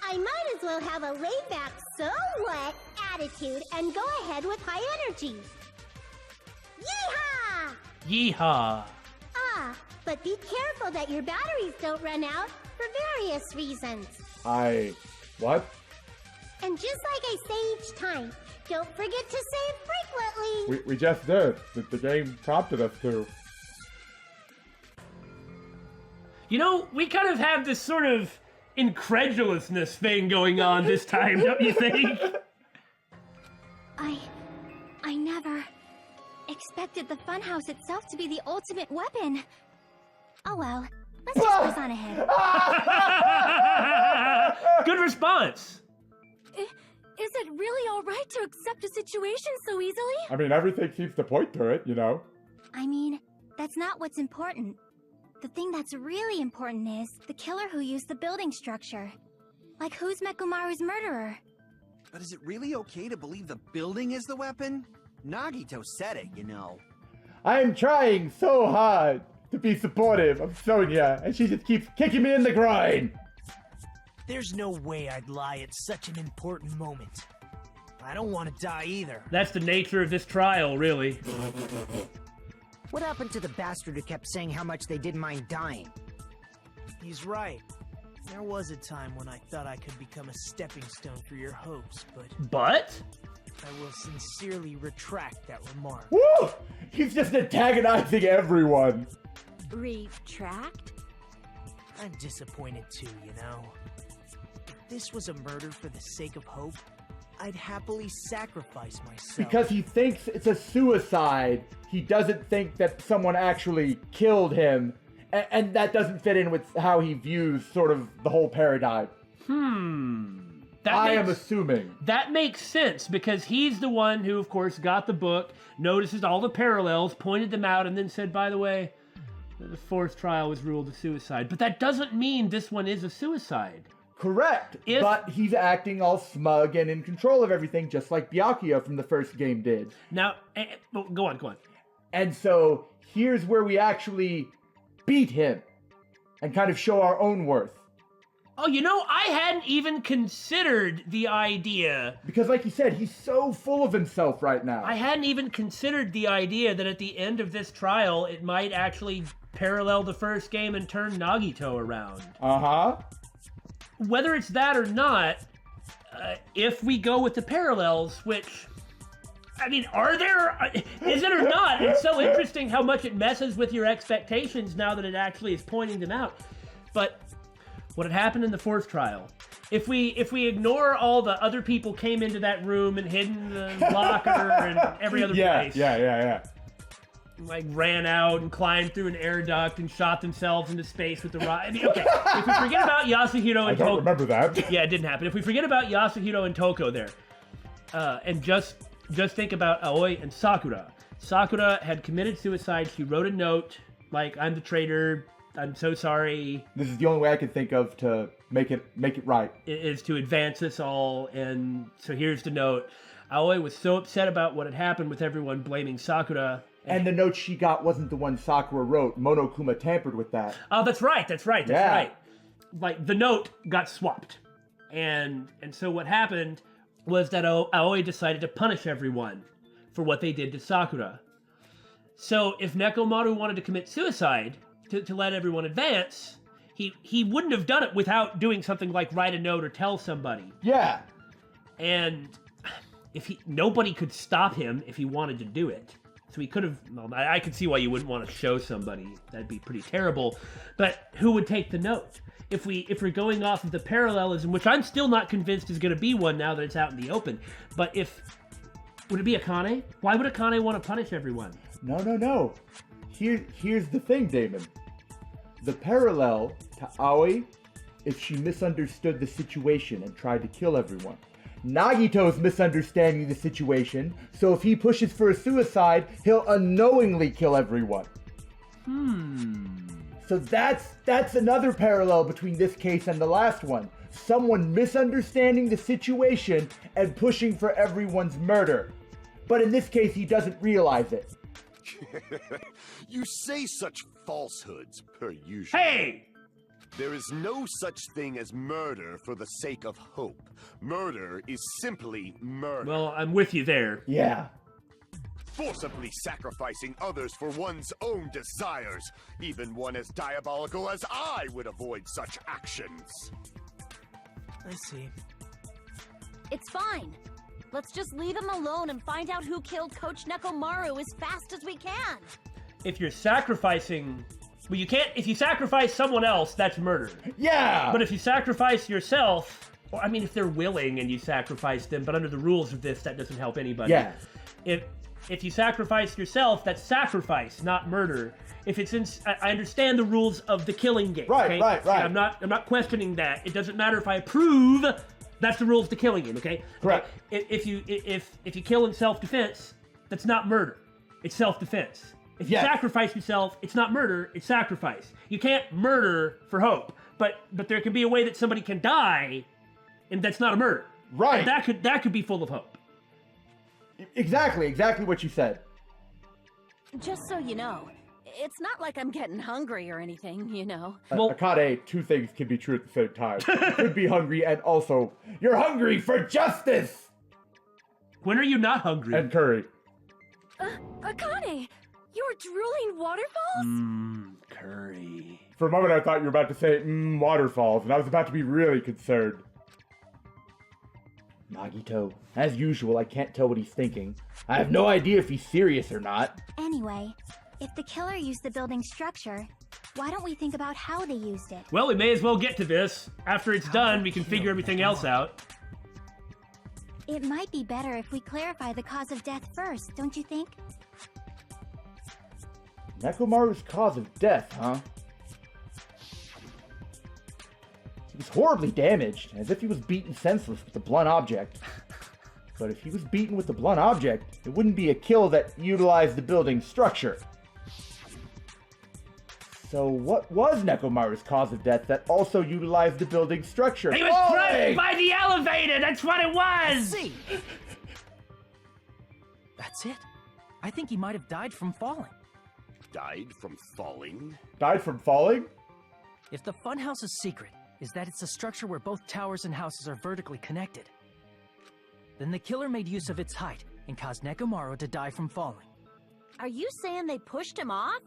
I might as well have a laid-back, so what attitude and go ahead with high energy. Yeehaw! Yeehaw. Ah, but be careful that your batteries don't run out for various reasons. What? And just like I say each time, don't forget to save frequently. We just did. The game prompted us to. You know, we kind of have this sort of incredulousness thing going on this time, don't you think? I never expected the funhouse itself to be the ultimate weapon. Oh well, let's just press on ahead. Good response. Is it really all right to accept a situation so easily? I mean, everything seems to point to it, you know? I mean, that's not what's important. The thing that's really important is the killer who used the building structure. Like, who's Nekomaru's murderer? But is it really okay to believe the building is the weapon? Nagito said it, you know. I'm trying so hard to be supportive of Sonia, and she just keeps kicking me in the groin. There's no way I'd lie at such an important moment. I don't want to die either. That's the nature of this trial, really. What happened to the bastard who kept saying how much they didn't mind dying? He's right. There was a time when I thought I could become a stepping stone for your hopes, But? I will sincerely retract that remark. Woo! He's just antagonizing everyone. Retract? I'm disappointed too, you know. If this was a murder for the sake of hope, I'd happily sacrifice myself. Because he thinks it's a suicide. He doesn't think that someone actually killed him. And that doesn't fit in with how he views sort of the whole paradigm. I am assuming. That makes sense, because he's the one who, of course, got the book, notices all the parallels, pointed them out, and then said, by the way, the fourth trial was ruled a suicide. But that doesn't mean this one is a suicide. Correct. But he's acting all smug and in control of everything, just like Byakuya from the first game did. Now, go on. And so, here's where we actually beat him and kind of show our own worth. Oh, you know, I hadn't even considered the idea. Because like you said, he's so full of himself right now. I hadn't even considered the idea that at the end of this trial, it might actually parallel the first game and turn Nagito around. Uh-huh. Whether it's that or not, if we go with the parallels, which, I mean, are there? Is it or not? It's so interesting how much it messes with your expectations now that it actually is pointing them out. But what had happened in the fourth trial, if we ignore all the other people came into that room and hid in the locker and every other place. Yeah. Like ran out and climbed through an air duct and shot themselves into space with the rocket. I mean, okay, if we forget about Yasuhiro and Toko. I don't remember that. Yeah, it didn't happen. If we forget about Yasuhiro and Toko there, and just think about Aoi and Sakura. Sakura had committed suicide. She wrote a note like, "I'm the traitor. I'm so sorry." This is the only way I can think of to make it right. Is to advance us all, and so here's the note. Aoi was so upset about what had happened with everyone blaming Sakura. And the note she got wasn't the one Sakura wrote. Monokuma tampered with that. Oh, that's right. Like, the note got swapped. And so what happened was that Aoi decided to punish everyone for what they did to Sakura. So if Nekomaru wanted to commit suicide, to let everyone advance, he wouldn't have done it without doing something like write a note or tell somebody. Yeah. And nobody could stop him if he wanted to do it. So he could have, well, I could see why you wouldn't want to show somebody. That'd be pretty terrible. But who would take the note? If we're going off of the parallelism, which I'm still not convinced is going to be one now that it's out in the open. But would it be Akane? Why would Akane want to punish everyone? No. Here's the thing, Damon. The parallel to Aoi, if she misunderstood the situation and tried to kill everyone. Nagito's misunderstanding the situation, so if he pushes for a suicide, he'll unknowingly kill everyone. So that's another parallel between this case and the last one. Someone misunderstanding the situation and pushing for everyone's murder. But in this case, he doesn't realize it. You say such falsehoods, per usual. Hey! There is no such thing as murder for the sake of hope. Murder is simply murder. Well, I'm with you there. Yeah. Forcibly sacrificing others for one's own desires. Even one as diabolical as I would avoid such actions. I see. It's fine. Let's just leave him alone and find out who killed Coach Nekomaru as fast as we can. If you're sacrificing... Well, you can't... If you sacrifice someone else, that's murder. Yeah! But if you sacrifice yourself... Or, I mean, if they're willing and you sacrifice them, but under the rules of this, that doesn't help anybody. Yeah. If you sacrifice yourself, that's sacrifice, not murder. If it's in... I understand the rules of the killing game. Right, okay? right. I'm not questioning that. It doesn't matter if I approve... That's the rules of the killing game, okay? Correct. Okay? If you kill in self-defense, that's not murder. It's self-defense. If you sacrifice yourself, it's not murder, it's sacrifice. You can't murder for hope, but there can be a way that somebody can die, and that's not a murder. Right. And that could be full of hope. Exactly what you said. Just so you know, it's not like I'm getting hungry or anything, you know. Well, Akane, two things can be true at the same time. You could be hungry, and also, you're hungry for justice! When are you not hungry? And curry. Akane! You're drooling waterfalls? Curry. For a moment I thought you were about to say, waterfalls, and I was about to be really concerned. Nagito, as usual, I can't tell what he's thinking. I have no idea if he's serious or not. Anyway, if the killer used the building's structure, why don't we think about how they used it? Well, we may as well get to this. After it's done, we can figure everything else out. It might be better if we clarify the cause of death first, don't you think? Nekomaru's cause of death, huh? He was horribly damaged, as if he was beaten senseless with a blunt object. But if he was beaten with a blunt object, it wouldn't be a kill that utilized the building's structure. So what was Nekomaru's cause of death that also utilized the building's structure? He was crushed by the elevator! That's what it was! See? That's it. I think he might have died from falling. Died from falling? Died from falling? If the funhouse's secret is that it's a structure where both towers and houses are vertically connected. Then the killer made use of its height and caused Nekomaru to die from falling. Are you saying they pushed him off?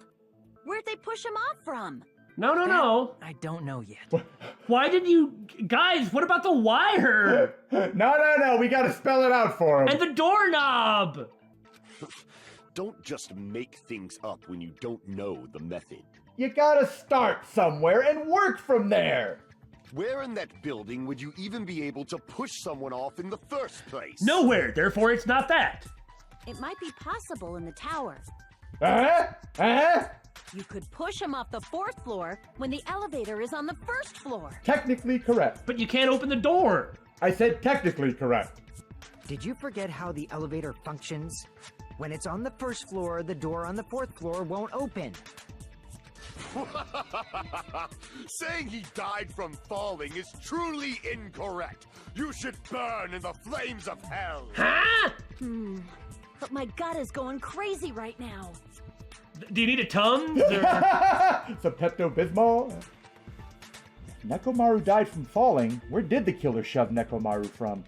Where'd they push him off from? No. I don't know yet. Why did you... Guys, what about the wire? No, we gotta spell it out for him. And the doorknob! Don't just make things up when you don't know the method. You gotta start somewhere and work from there. Where in that building would you even be able to push someone off in the first place? Nowhere, therefore it's not that. It might be possible in the tower. You could push him off the 4th floor when the elevator is on the 1st floor. Technically correct. But you can't open the door. I said technically correct. Did you forget how the elevator functions? When it's on the 1st floor, the door on the 4th floor won't open. Saying he died from falling is truly incorrect. You should burn in the flames of hell. Huh? But my gut is going crazy right now. Do you need a Tums? Some Pepto-Bismol? If Nekomaru died from falling, where did the killer shove Nekomaru from?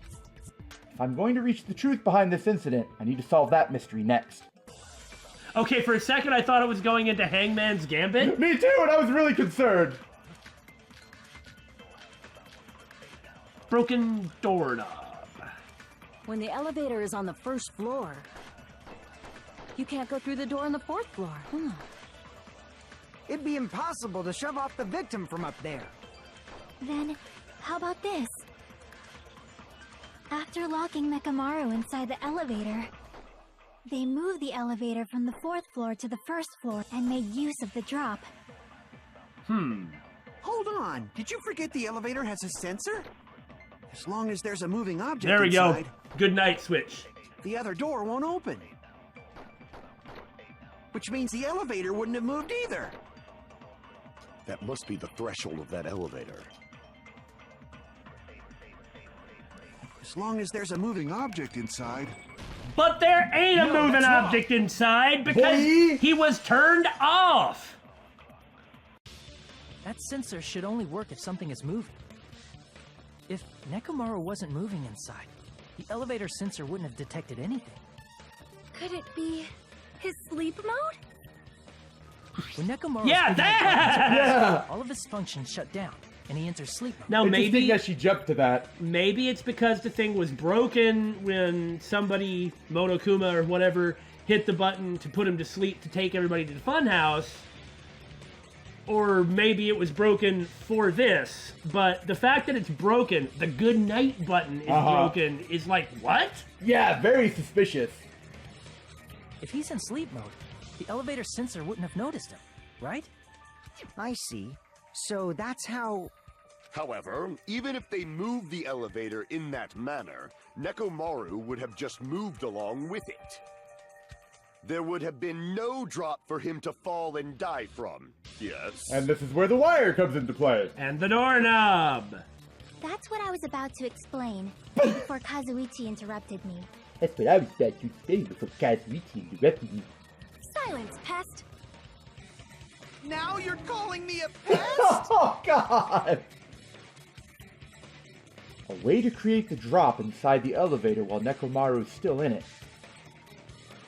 If I'm going to reach the truth behind this incident, I need to solve that mystery next. Okay, for a second I thought it was going into Hangman's Gambit. Me too, and I was really concerned. Broken doorknob. When the elevator is on the 1st floor, you can't go through the door on the 4th floor. It'd be impossible to shove off the victim from up there. Then, how about this? After locking Nekomaru inside the elevator, they moved the elevator from the 4th floor to the 1st floor and made use of the drop. Hold on. Did you forget the elevator has a sensor? As long as there's a moving object There we inside, go. Good night, switch. the other door won't open. Which means the elevator wouldn't have moved either. That must be the threshold of that elevator. As long as there's a moving object inside. But there ain't a moving object inside because he was turned off. That sensor should only work if something is moving. If Nekomaru wasn't moving inside, the elevator sensor wouldn't have detected anything. Could it be his sleep mode? When Nekomaru all of his functions shut down, and he enters sleep mode. Now maybe that she jumped to that. Maybe it's because the thing was broken when somebody, Monokuma or whatever, hit the button to put him to sleep to take everybody to the funhouse. Or maybe it was broken for this. But the fact that it's broken, the good night button is broken, is like, what? Yeah, very suspicious. If he's in sleep mode, the elevator sensor wouldn't have noticed him, right? I see. So that's how... However, even if they moved the elevator in that manner, Nekomaru would have just moved along with it. There would have been no drop for him to fall and die from. Yes. And this is where the wire comes into play. And the doorknob. That's what I was about to explain before Kazuichi interrupted me. That's what I was about to explain before Kazuichi interrupted me. Silence, pest! Now you're calling me a pest? Oh, God! A way to create the drop inside the elevator while Nekomaru is still in it.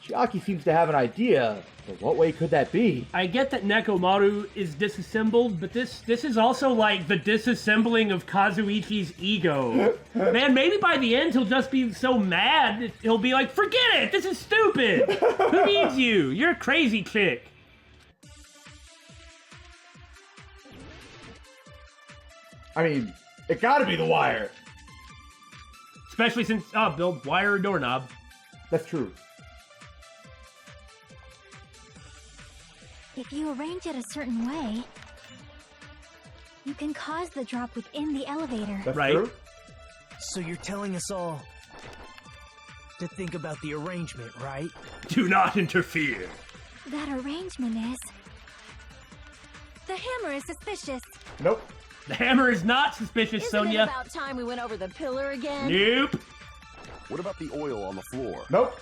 Chiaki seems to have an idea, but what way could that be? I get that Nekomaru is disassembled, but this is also like the disassembling of Kazuichi's ego. Man, maybe by the end he'll just be so mad, he'll be like, forget it, this is stupid! Who needs you? You're a crazy chick. I mean, it gotta be the wire. Especially since, build wire or doorknob. That's true. If you arrange it a certain way, you can cause the drop within the elevator. That's right. True. So you're telling us all to think about the arrangement, right? Do not interfere. That arrangement is... The hammer is suspicious. Nope. The hammer is not suspicious, Isn't Sonia. it about time we went over the pillar again? Nope. What about the oil on the floor? Nope.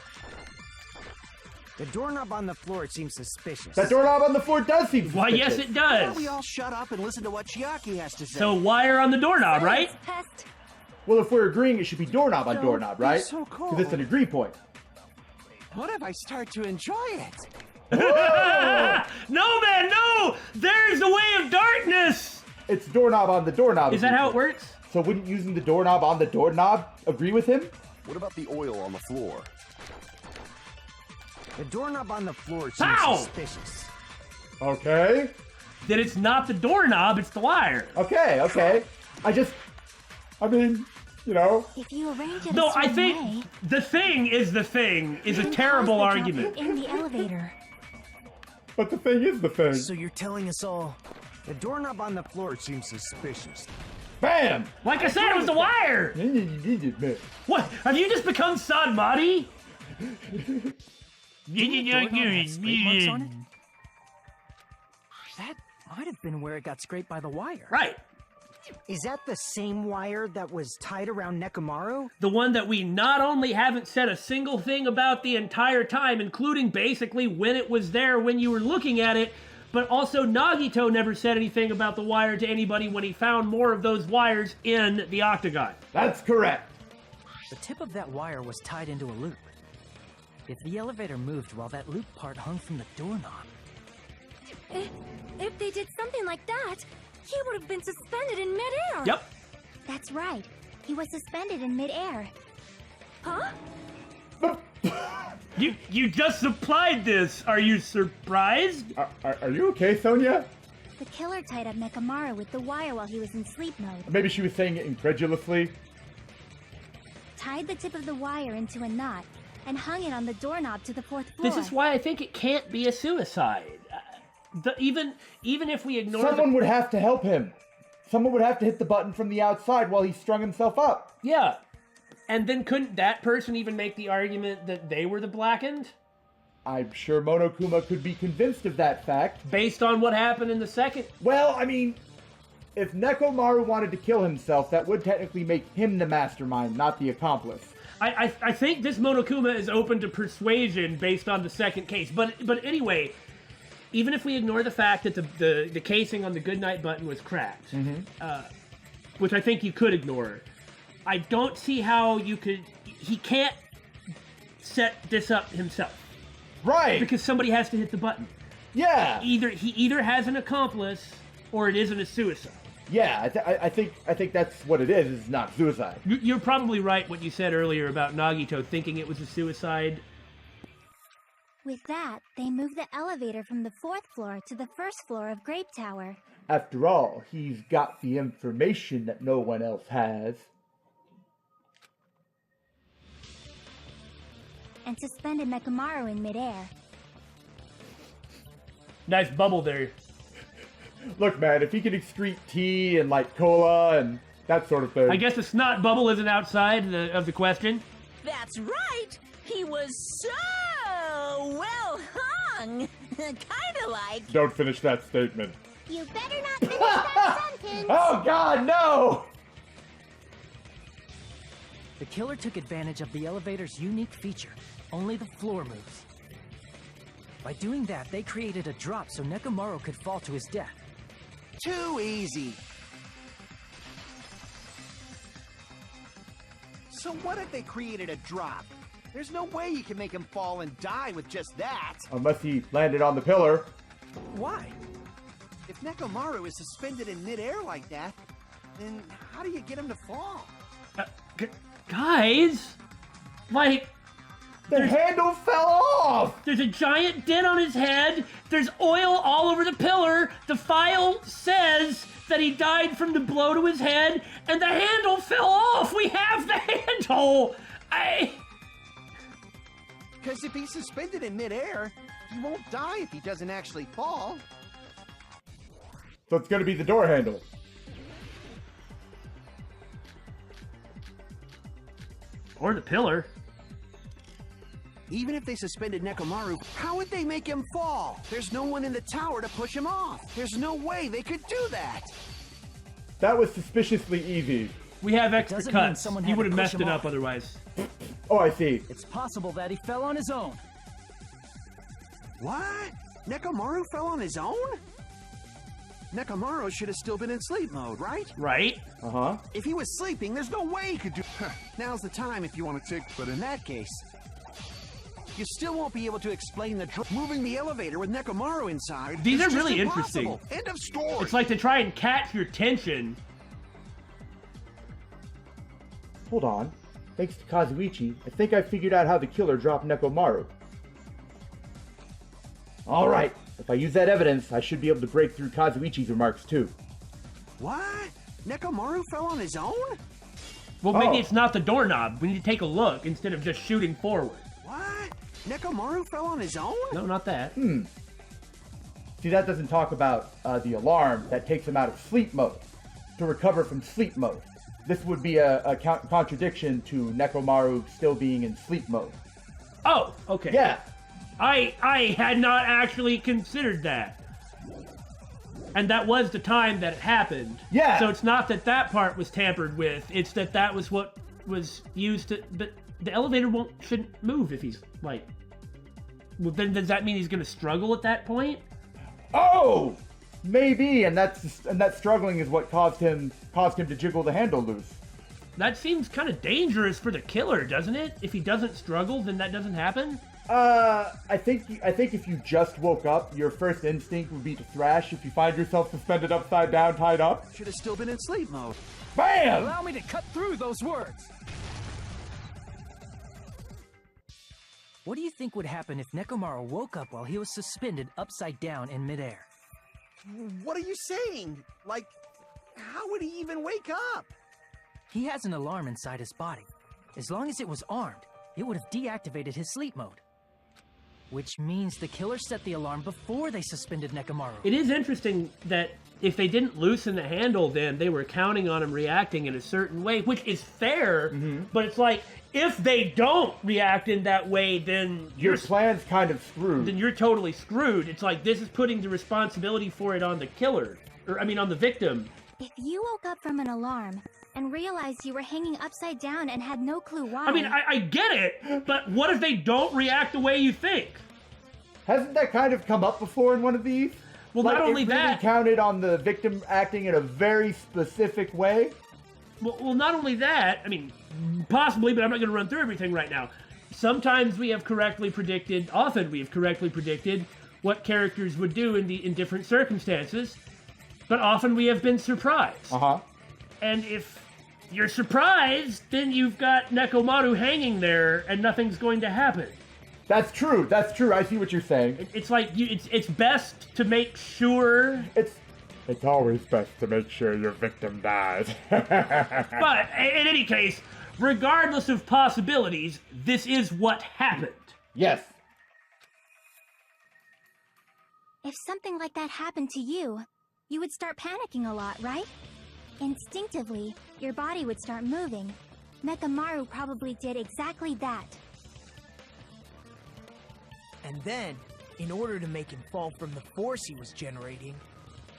The doorknob on the floor seems suspicious. That doorknob on the floor does seem suspicious. Why, yes, it Why does. don't we all shut up and listen to what Chiaki has to say? So wire on the doorknob, right? Pest. Well, if we're agreeing, it should be doorknob on doorknob, right? so cool. Because it's an agree point. What if I start to enjoy it? No, man, no! There's the way of darkness! It's doorknob on the doorknob. Is that how it works? So wouldn't using the doorknob on the doorknob agree with him? What about the oil on the floor? The doorknob on the floor seems Ow! suspicious. Okay. That it's not the doorknob, it's the wire. Okay. I mean, you know. If you arrange it No, a I certain think way, the thing is a then terrible cause the argument. drop in the elevator. But the thing is the thing. So you're telling us all The doorknob on the floor seems suspicious. Bam! Like I said, it was the wire! What? Have you just become Sanmari? Doorknob has scrape marks on it? That might have been where it got scraped by the wire. Right. Is that the same wire that was tied around Nekomaru? The one that we not only haven't said a single thing about the entire time, including basically when it was there when you were looking at it, but also Nagito never said anything about the wire to anybody when he found more of those wires in the octagon. That's correct. The tip of that wire was tied into a loop. If the elevator moved while that loop part hung from the doorknob. If they did something like that, he would have been suspended in midair. Yep. That's right. He was suspended in midair. Huh? You just supplied this. Are you surprised? Are you okay, Sonia? The killer tied up Nekomaru with the wire while he was in sleep mode. Maybe she was saying it incredulously. Tied the tip of the wire into a knot and hung it on the doorknob to the 4th floor. This is why I think it can't be a suicide. Even if we ignore Someone would have to help him. Someone would have to hit the button from the outside while he strung himself up. Yeah. And then couldn't that person even make the argument that they were the blackened? I'm sure Monokuma could be convinced of that fact. Based on what happened in the second. Well, I mean, if Nekomaru wanted to kill himself, that would technically make him the mastermind, not the accomplice. I think this Monokuma is open to persuasion based on the second case. But anyway, even if we ignore the fact that the casing on the goodnight button was cracked, which I think you could ignore, I don't see how you could... He can't set this up himself. Right! Because somebody has to hit the button. Yeah! He either has an accomplice, or it isn't a suicide. Yeah, I think that's what it is. It's not suicide. You're probably right what you said earlier about Nagito thinking it was a suicide. With that, they moved the elevator from the 4th floor to the 1st floor of Grape Tower. After all, he's got the information that no one else has. And suspended Nekomaru in midair. Nice bubble there. Look, man, if he can excrete tea and, like, cola and that sort of thing. I guess the snot bubble isn't outside of the question. That's right! He was so well hung! Kinda like... Don't finish that statement. You better not finish that sentence! Oh, God, no! The killer took advantage of the elevator's unique feature. Only the floor moves. By doing that, they created a drop so Nekomaru could fall to his death. Too easy. So what if they created a drop? There's no way you can make him fall and die with just that. Unless he landed on the pillar. Why? If Nekomaru is suspended in midair like that, then how do you get him to fall? Guys, like... The handle fell off! There's a giant dent on his head. There's oil all over the pillar. The file says that he died from the blow to his head, and the handle fell off. We have the handle. Because if he's suspended in midair, he won't die if he doesn't actually fall. So it's gonna be the door handle. Or the pillar. Even if they suspended Nekomaru, how would they make him fall? There's no one in the tower to push him off. There's no way they could do that. That was suspiciously easy. We have extra Doesn't mean cuts. someone He had would have to push messed him it off. up otherwise. Oh, I see. It's possible that he fell on his own. What? Nekomaru fell on his own? Nekomaru should have still been in sleep mode, right? Right. Uh-huh. If he was sleeping, there's no way he could do... Now's the time if you want to take... But in that case, you still won't be able to explain moving the elevator with Nekomaru inside. These is are really just interesting. impossible. End of story. It's like to try and catch your attention. Hold on. Thanks to Kazuichi, I think I figured out how the killer dropped Nekomaru. Alright, if I use that evidence, I should be able to break through Kazuichi's remarks too. What? Nekomaru fell on his own? Well, maybe it's not the doorknob. We need to take a look instead of just shooting forward. What? Nekomaru fell on his own? No, not that. See, that doesn't talk about the alarm that takes him out of sleep mode, to recover from sleep mode. This would be a contradiction to Nekomaru still being in sleep mode. Oh, okay. Yeah. I had not actually considered that. And that was the time that it happened. Yeah. So it's not that that part was tampered with. It's that that was what was used to... But the elevator shouldn't move if he's, like... Well, then does that mean he's going to struggle at that point? Oh! Maybe, and that struggling is what caused him to jiggle the handle loose. That seems kind of dangerous for the killer, doesn't it? If he doesn't struggle, then that doesn't happen? I think if you just woke up, your first instinct would be to thrash if you find yourself suspended upside down, tied up. Should have still been in sleep mode. BAM! Allow me to cut through those words! What do you think would happen if Nekomaru woke up while he was suspended upside down in midair? What are you saying? Like, how would he even wake up? He has an alarm inside his body. As long as it was armed, it would have deactivated his sleep mode. Which means the killer set the alarm before they suspended Nekomaru. It is interesting that if they didn't loosen the handle, then they were counting on him reacting in a certain way, which is fair, but it's like, if they don't react in that way, then your plan's kind of screwed. Then you're totally screwed. It's like, this is putting the responsibility for it on the killer, on the victim. If you woke up from an alarm and realized you were hanging upside down and had no clue why... I mean, I get it, but what if they don't react the way you think? Hasn't that kind of come up before in one of these? Well, like, not only it really that... counted on the victim acting in a very specific way? Well, not only that, I mean, possibly, but I'm not going to run through everything right now. Sometimes we have correctly predicted, often we have correctly predicted what characters would do in different circumstances, but often we have been surprised. And if you're surprised, then you've got Nekomaru hanging there and nothing's going to happen. That's true. That's true. I see what you're saying. It's like it's best to make sure. It's always best to make sure your victim dies. But in any case, regardless of possibilities, this is what happened. Yes. If something like that happened to you, you would start panicking a lot, right? Instinctively, your body would start moving. Nekomaru probably did exactly that. And then, in order to make him fall from the force he was generating,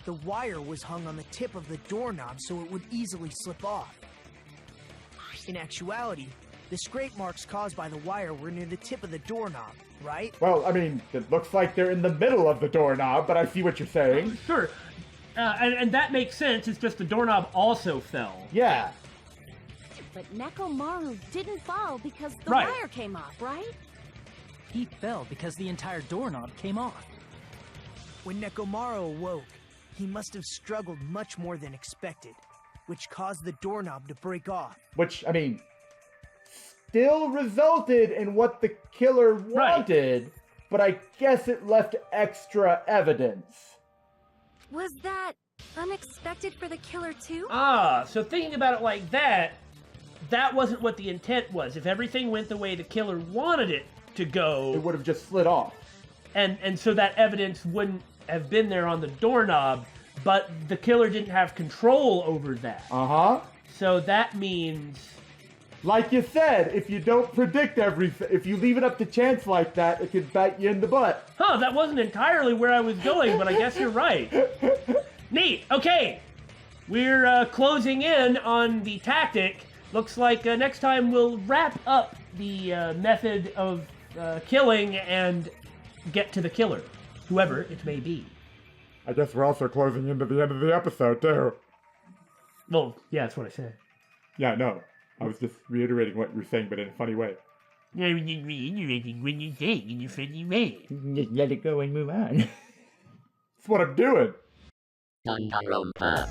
the wire was hung on the tip of the doorknob so it would easily slip off. In actuality, the scrape marks caused by the wire were near the tip of the doorknob, right? Well, I mean, it looks like they're in the middle of the doorknob, but I see what you're saying. Sure. And that makes sense, it's just the doorknob also fell. Yeah. But Nekomaru didn't fall because the Right. wire came off, right? He fell because the entire doorknob came off. When Nekomaru awoke, he must have struggled much more than expected, which caused the doorknob to break off. Which, I mean, still resulted in what the killer wanted, but I guess it left extra evidence. Was that unexpected for the killer too? So thinking about it like that, that wasn't what the intent was. If everything went the way the killer wanted it to go... It would have just slid off. And so that evidence wouldn't have been there on the doorknob, but the killer didn't have control over that. So that means... Like you said, if you don't predict everything, if you leave it up to chance like that, it could bite you in the butt. That wasn't entirely where I was going, but I guess you're right. Neat. Okay. We're closing in on the tactic. Looks like next time we'll wrap up the method of killing and get to the killer, whoever it may be. I guess we're also closing into the end of the episode, too. Well, yeah, that's what I said. Yeah, no. I was just reiterating what you were saying, but in a funny way. I was just reiterating what you're saying in a funny way. Just let it go and move on. That's what I'm doing. Danganronpa.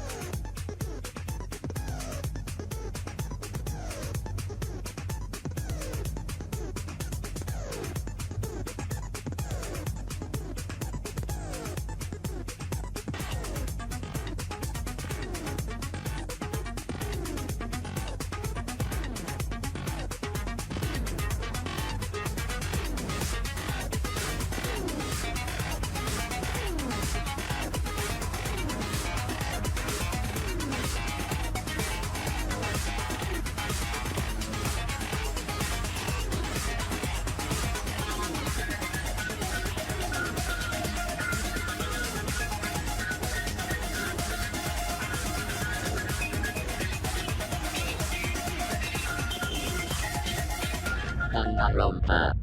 Danganronpa.